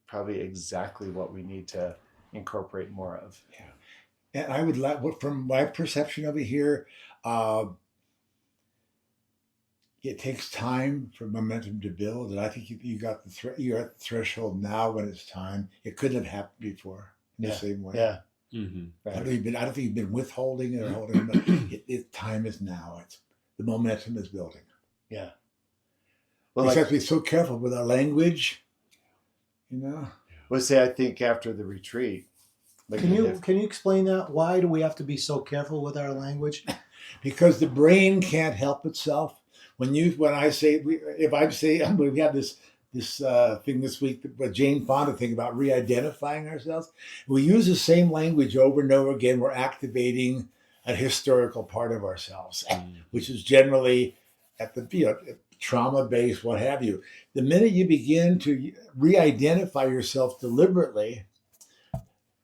probably exactly what we need to incorporate more of. Yeah. And I would like, from my perception of it here, it takes time for momentum to build, and I think you got you're at the threshold now when it's time. It couldn't have happened before in the same way. Yeah. Right. I don't think you've been withholding it or holding it. But time is now. The momentum is building. Yeah. Well, we have to be so careful with our language. Well, say I think after the retreat. Can you explain that? Why do we have to be so careful with our language? Because the brain can't help itself. When I say, we have this thing this week with Jane Fonda thing about re-identifying ourselves. We use the same language over and over again. We're activating a historical part of ourselves, which is generally at the trauma-based, what have you. The minute you begin to re-identify yourself deliberately,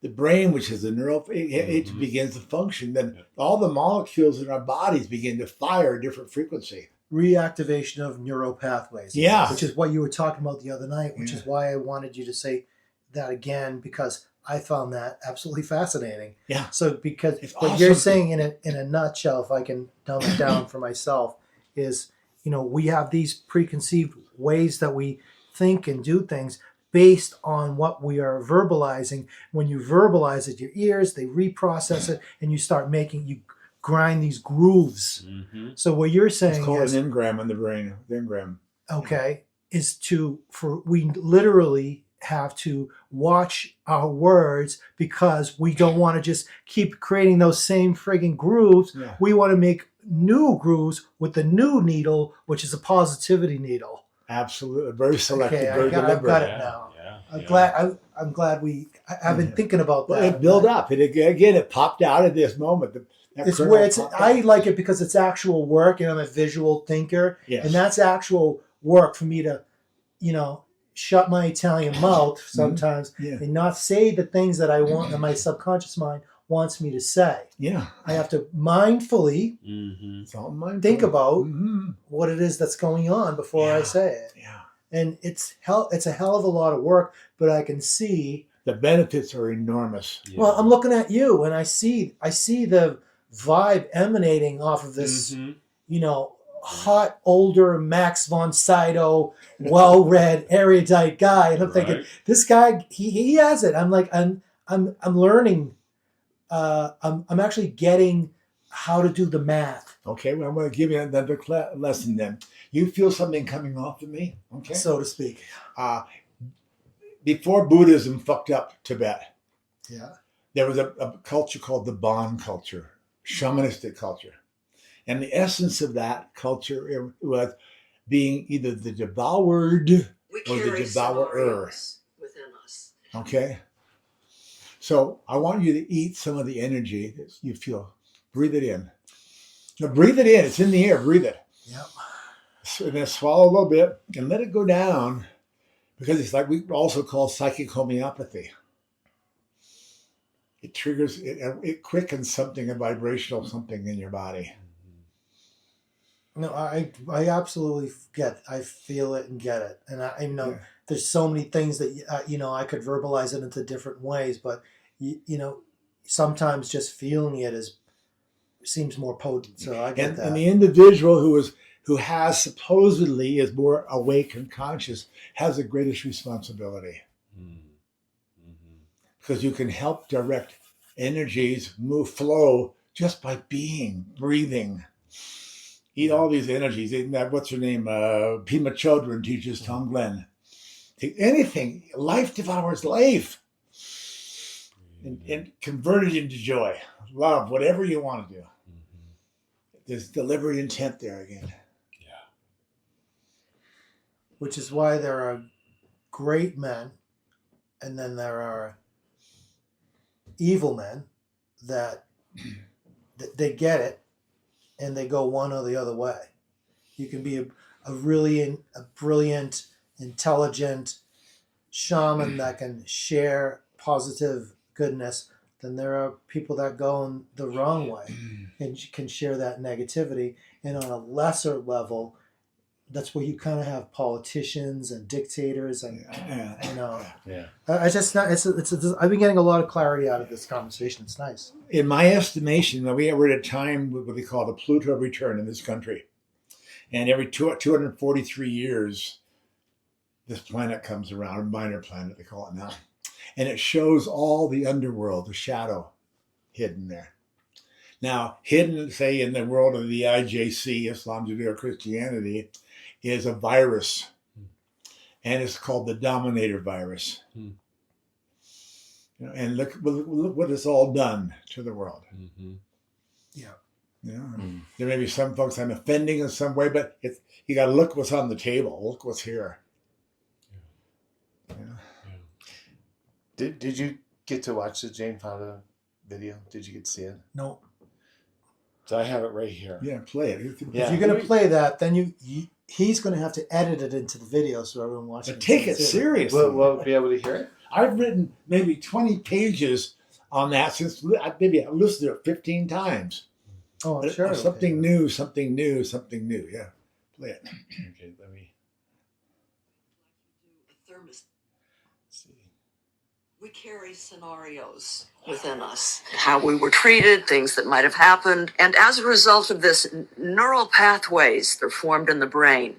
the brain, which is a neural, it begins to function. Then all the molecules in our bodies begin to fire a different frequency. Reactivation of neural pathways. Yeah. Which is what you were talking about the other night, which is why I wanted you to say that again, because I found that absolutely fascinating. Yeah. So because what you're saying in a nutshell, if I can dumb it down for myself, is, we have these preconceived ways that we think and do things based on what we are verbalizing. When you verbalize it, your ears, they reprocess it, and you grind these grooves. So what you're saying it's called an engram in the brain. Engram. Okay, is we literally have to watch our words because we don't want to just keep creating those same friggin' grooves. Yeah. We want to make new grooves with the new needle, which is a positivity needle. Absolutely, very selective. Okay, very deliberate. I've got it now. I'm glad I've been thinking about that. Well, it built up. It popped out at this moment. I like it because it's actual work, and I'm a visual thinker, and that's actual work for me to, shut my Italian mouth sometimes and not say the things that I want that my subconscious mind wants me to say. Yeah, I have to mindfully think about what it is that's going on before I say it. Yeah, and it's a hell of a lot of work, but I can see the benefits are enormous. Yeah. Well, I'm looking at you, and I see the vibe emanating off of this, hot, older Max von Sydow, well-read, erudite guy, and I'm thinking, this guy, he has it. I'm like, I'm learning. I'm actually getting how to do the math. Okay, well, I'm going to give you another lesson then. You feel something coming off of me, okay? So to speak. before Buddhism fucked up Tibet, Yeah. there was a culture called the Bon culture, shamanistic culture. And the essence of that culture was being either the devoured or the devourer. Within us. Okay? So I want you to eat some of the energy that you feel. Breathe it in. Now breathe it in. It's in the air. Breathe it. Yep. And then swallow a little bit and let it go down, because it's like we also call psychic homeopathy. It triggers, it quickens something, a vibrational something in your body. No, I absolutely I feel it and get it. And I know there's so many things that, I could verbalize it into different ways, but, sometimes just feeling it seems more potent. So I get that. And the individual who has supposedly is more awake and conscious has the greatest responsibility. Because you can help direct energies flow just by breathing. Eat all these energies. What's her name? Pema Chodron teaches Tom Glenn. Take anything. Life devours life. And convert it into joy, love, whatever you want to do. There's deliberate intent there again. Yeah. Which is why there are great men, and then there are evil men that they get it and they go one or the other way. You can be a brilliant, intelligent shaman that can share positive goodness. Then there are people that go in the wrong way and can share that negativity. And on a lesser level, that's where you kind of have politicians and dictators and Yeah. I just not. I've been getting a lot of clarity out of this conversation. It's nice. In my estimation, we're at a time what they call the Pluto return in this country, and every 243 years, this planet comes around, a minor planet they call it now, and it shows all the underworld, the shadow, hidden there. Now, hidden, say, in the world of the IJC, Islam, Judeo-Christianity, is a virus, and it's called the Dominator virus. And look what it's all done to the world. Yeah. There may be some folks I'm offending in some way, but you got to look what's on the table. Look what's here. Did you get to watch the Jane Fonda video? Did you get to see it? No. So I have it right here. Yeah, play it. If you're going to play that, then he's going to have to edit it into the video so everyone watching. But take it seriously. We'll be able to hear it. I've written maybe 20 pages on that since maybe I've listened to it 15 times. Oh, I'm sure. Something new. Yeah, play it. Okay, let me see. We carry scenarios within us, how we were treated, things that might have happened. And as a result of this, neural pathways are formed in the brain.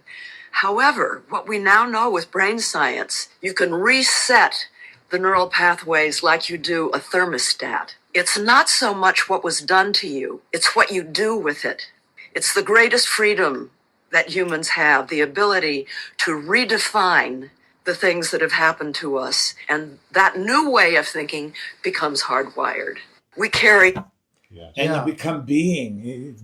However, what we now know with brain science, you can reset the neural pathways like you do a thermostat. It's not so much what was done to you, it's what you do with it. It's the greatest freedom that humans have, the ability to redefine the things that have happened to us. And that new way of thinking becomes hardwired. We carry... And you become being.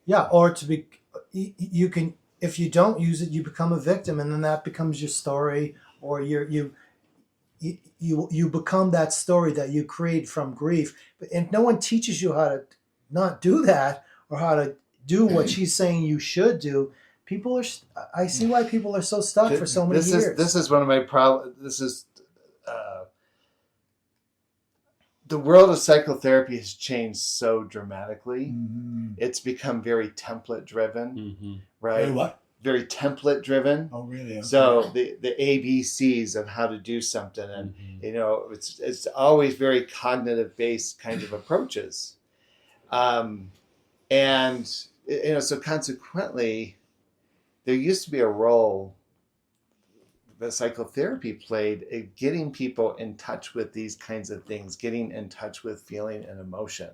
Yeah, or to be... You can... If you don't use it, you become a victim, and then that becomes your story, or you become that story that you create from grief. And no one teaches you how to not do that, or how to do what she's saying you should do. People are. I see why people are so stuck for so many years. This is one of my problems. This is the world of psychotherapy has changed so dramatically. Mm-hmm. It's become very template driven, right? Very what? Very template driven. Oh, really? Okay. So the ABCs of how to do something, and it's always very cognitive based kind of approaches, and so consequently, there used to be a role that psychotherapy played in getting people in touch with these kinds of things, getting in touch with feeling and emotion.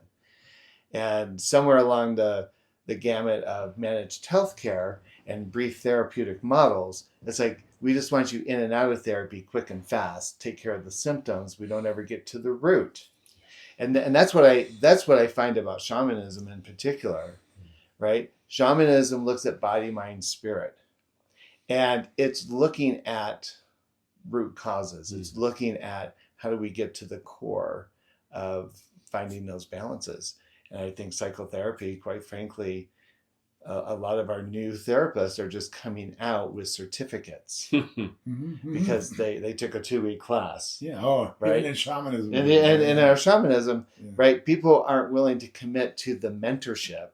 And somewhere along the the gamut of managed healthcare and brief therapeutic models. It's like, we just want you in and out of therapy quick and fast, take care of the symptoms. We don't ever get to the root. And that's what I find about shamanism in particular, right? Shamanism looks at body, mind, spirit, and it's looking at root causes. It's looking at how do we get to the core of finding those balances. And I think psychotherapy, quite frankly, a lot of our new therapists are just coming out with certificates because they took a 2-week class. Yeah. Oh, right. Even in shamanism. And in our shamanism, right, people aren't willing to commit to the mentorship.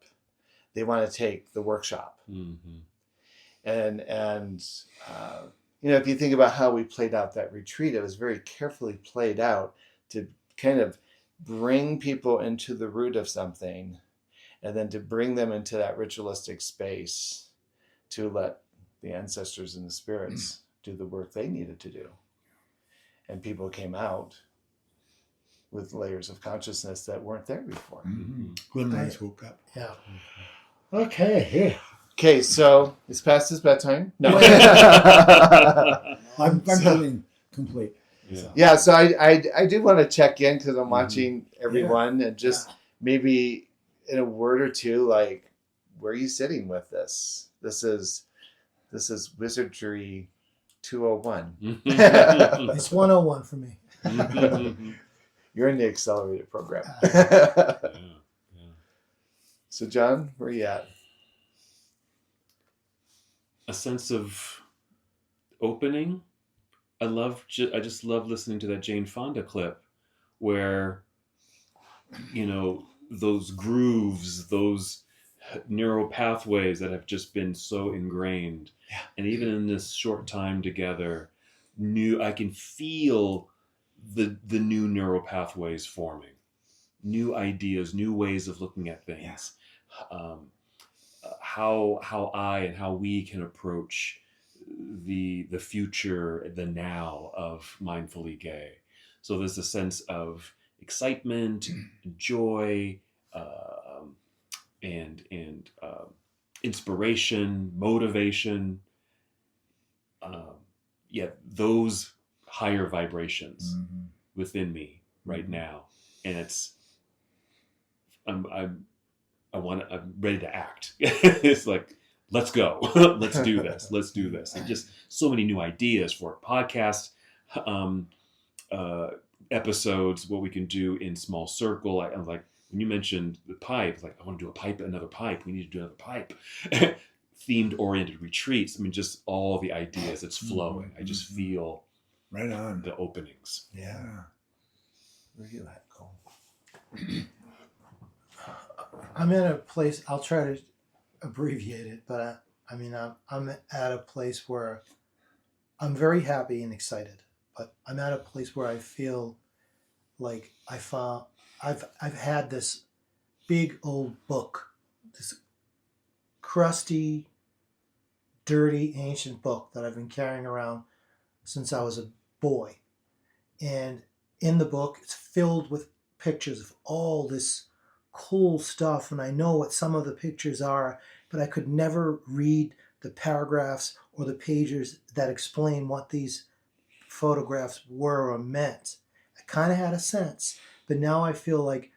They want to take the workshop. And if you think about how we played out that retreat, it was very carefully played out to kind of bring people into the root of something, and then to bring them into that ritualistic space to let the ancestors and the spirits do the work they needed to do. And people came out with layers of consciousness that weren't there before. Glimmerings woke up. Yeah. Okay. Okay, so it's past his bedtime. No. I'm feeling complete. Yeah, so I do want to check in because I'm watching everyone and just maybe in a word or two, like, where are you sitting with this? This is Wizardry 201. It's 101 for me. You're in the accelerated program. So, John, where are you at? A sense of opening. I just love listening to that Jane Fonda clip where, those grooves, those neural pathways that have just been so ingrained. Yeah. And even in this short time together, I can feel the new neural pathways forming, new ideas, new ways of looking at things. Yeah. How I and how we can approach the future, the now of Mindfully Gay. So there's a sense of excitement, joy, and inspiration, motivation. Those higher vibrations within me right now, and it's I'm ready to act. It's like, let's go. Let's do this. And just so many new ideas for podcast episodes, what we can do in small circle. I'm like, when you mentioned the pipe, like, I want to do another pipe. We need to do another pipe. Themed oriented retreats. I mean, just all the ideas. It's flowing. I just feel right on the openings. Yeah. Where are you at, Cole? I'm in a place, I'll try to abbreviate it, but I'm at a place where I'm very happy and excited, but I'm at a place where I feel like I've had this big old book, this crusty, dirty, ancient book that I've been carrying around since I was a boy. And in the book, it's filled with pictures of all this cool stuff, and I know what some of the pictures are, but I could never read the paragraphs or the pages that explain what these photographs were or meant. I kind of had a sense, but now I feel like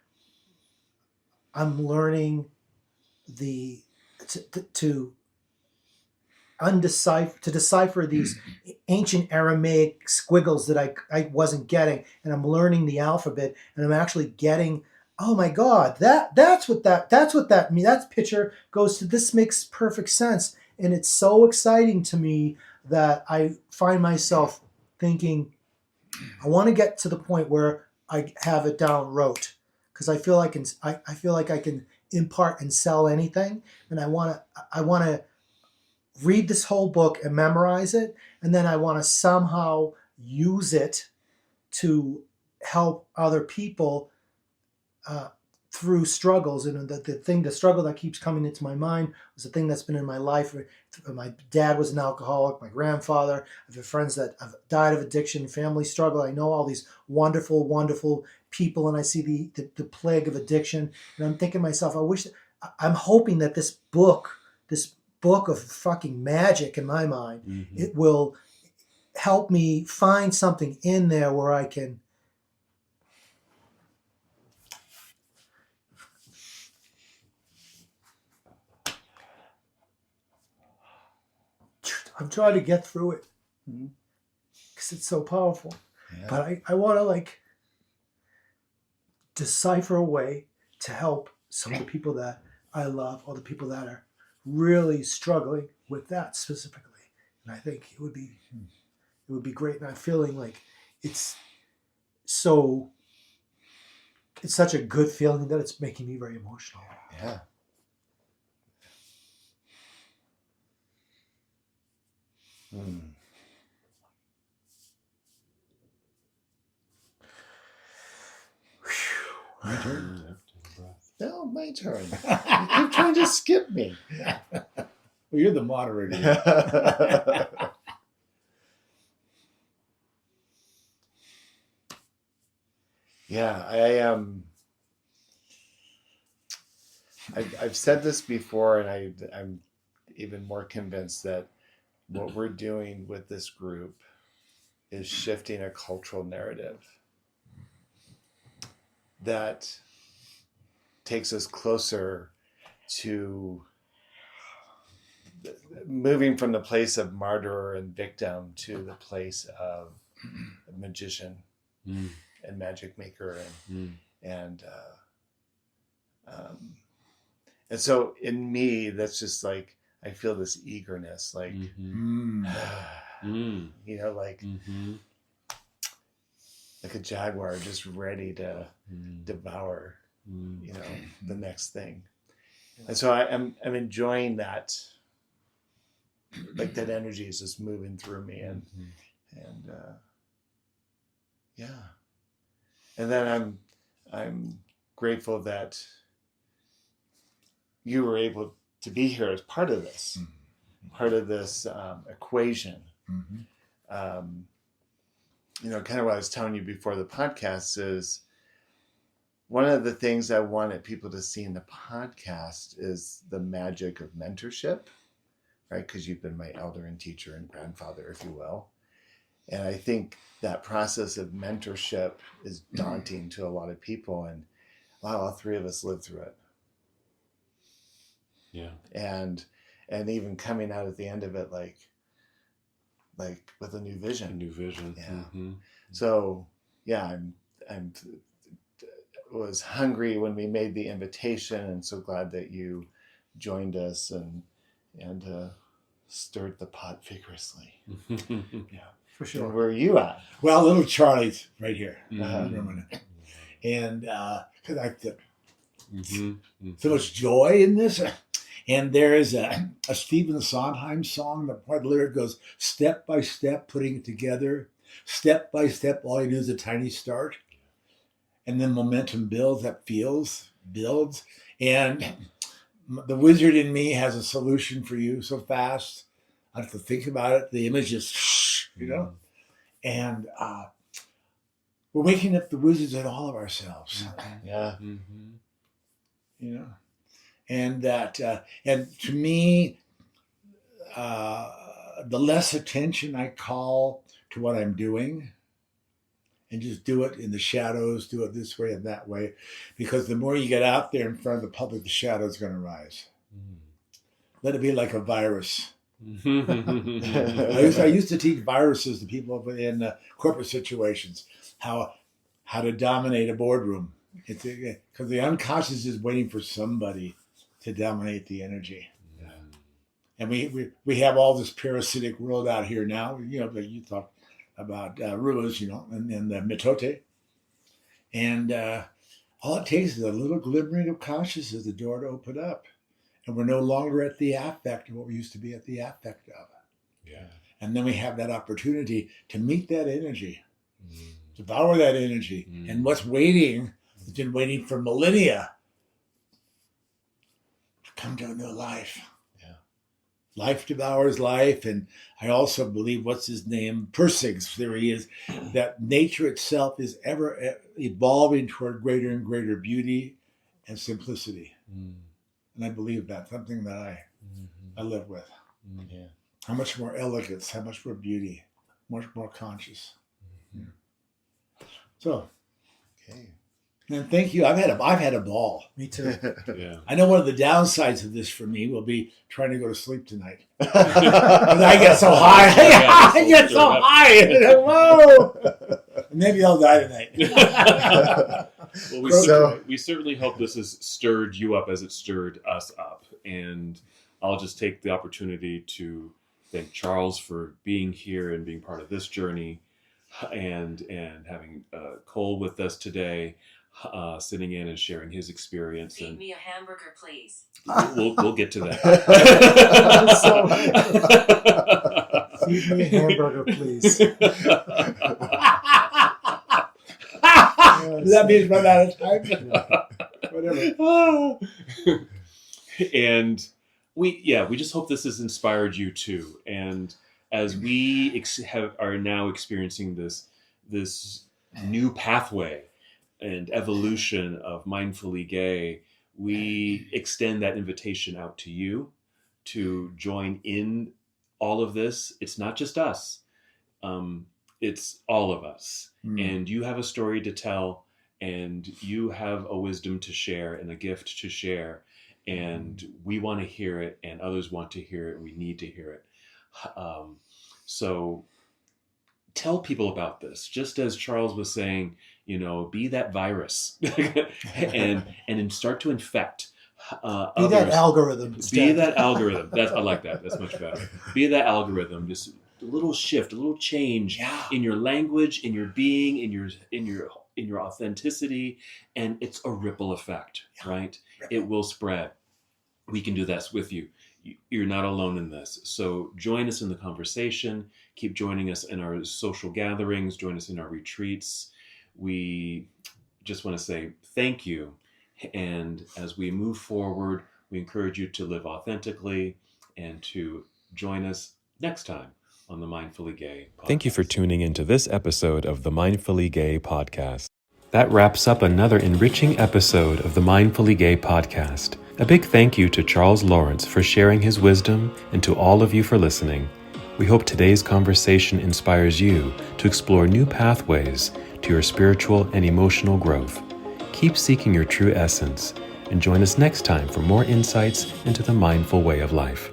I'm learning to decipher these ancient Aramaic squiggles that I wasn't getting, and I'm learning the alphabet, and I'm actually getting, oh my God, that's what that means. That picture goes to, this makes perfect sense. And it's so exciting to me that I find myself thinking, I want to get to the point where I have it down rote, because I feel like I can impart and sell anything, and I want to read this whole book and memorize it, and then I want to somehow use it to help other people through struggles. And the struggle that keeps coming into my mind was the thing that's been in my life. My dad was an alcoholic, my grandfather. I have friends that have died of addiction, family struggle. I know all these wonderful, wonderful people, and I see the plague of addiction, and I'm thinking to myself, I wish I'm hoping that this book of fucking magic in my mind, Mm-hmm. it will help me find something in there where I can. I'm trying to get through it because it's so powerful. Yeah. But I want to like decipher a way to help some of the people that I love or the people that are really struggling with that specifically. And I think it would be great. And I'm feeling like it's such a good feeling that it's making me very emotional. Yeah. My turn. No, my turn. You keep trying to skip me. Well, you're the moderator. Yeah, I've said this before, and I'm even more convinced that what we're doing with this group is shifting a cultural narrative that takes us closer to moving from the place of martyr and victim to the place of magician and magic maker and so in me, that's just like I feel this eagerness, like you know, like a jaguar just ready to devour, you know, the next thing. And so I'm enjoying that, like that energy is just moving through me, and yeah. And then I'm grateful that you were able to be here as part of this, equation. You know, kind of what I was telling you before the podcast is one of the things I wanted people to see in the podcast is the magic of mentorship, right? Because you've been my elder and teacher and grandfather, if you will. And I think that process of mentorship is daunting to a lot of people. And wow, all three of us lived through it. Yeah. And even coming out at the end of it, like with a new vision. A new vision. Yeah. So yeah, I'm was hungry when we made the invitation, and so glad that you joined us and stirred the pot vigorously. Yeah, For sure. And where are you at? well, little Charlie's right here. Uh-huh. And because I so much joy in this. And there is a Stephen Sondheim song. The part of the lyric goes, step by step, putting it together. Step by step, all you do is a tiny start. And then momentum builds, builds. And the wizard in me has a solution for you so fast. I have to think about it. The image is, you know. And we're waking up the wizards in all of ourselves. Yeah. You know. And that, and to me, the less attention I call to what I'm doing, and just do it in the shadows, do it this way and that way, because the more you get out there in front of the public, the shadow's going to rise. Let it be like a virus. I used to teach viruses to people in corporate situations, how to dominate a boardroom. Because the unconscious is waiting for somebody to dominate the energy. And we have all this parasitic world out here now. You know, you talk about ruas, you know, and the mitote. And all it takes is a little glimmering of consciousness, the door to open up. And we're no longer at the affect of what we used to be at the affect of. Yeah. And then we have that opportunity to meet that energy, devour that energy. And what's waiting has been waiting for millennia to come to a new life. Life devours life, and I also believe, what's his name, Persig's theory is that nature itself is ever evolving toward greater and greater beauty and simplicity. And I believe that, something that I live with. Yeah. How much more elegance, how much more beauty, much more conscious. Yeah. So, Okay. and thank you. I've had a ball. Me too. Yeah. I know one of the downsides of this for me will be trying to go to sleep tonight. I get so high. I get so high. Whoa! Maybe I'll die tonight. Well, we certainly hope this has stirred you up as it stirred us up. And I'll just take the opportunity to thank Charles for being here and being part of this journey, and having Cole with us today, sitting in and sharing his experience. Feed And me a hamburger, please. we'll get to that. Feed me a hamburger, please. Does that mean it's run out of time? Whatever. And we just hope this has inspired you too. And as we are now experiencing this new pathway and evolution of Mindfully Gay, we extend that invitation out to you to join in all of this. It's not just us. It's all of us. And you have a story to tell, and you have a wisdom to share and a gift to share. And we want to hear it, and others want to hear it. We need to hear it. So tell people about this. Just as Charles was saying, be that virus and start to infect Be others. that algorithm. Be instead. that algorithm. I like that. That's much better. Be that algorithm. Just a little shift, a little change in your language, in your being, in your authenticity, and it's a ripple effect, right? It will spread. We can do that with you. You're not alone in this. So join us in the conversation. Keep joining us in our social gatherings. Join us in our retreats. We just want to say thank you. And as we move forward, we encourage you to live authentically and to join us next time on the Mindfully Gay podcast. Thank you for tuning into this episode of the Mindfully Gay podcast. That wraps up another enriching episode of the Mindfully Gay podcast. A big thank you to Charles Lawrence for sharing his wisdom, and to all of you for listening. We hope today's conversation inspires you to explore new pathways to your spiritual and emotional growth. Keep seeking your true essence, and join us next time for more insights into the mindful way of life.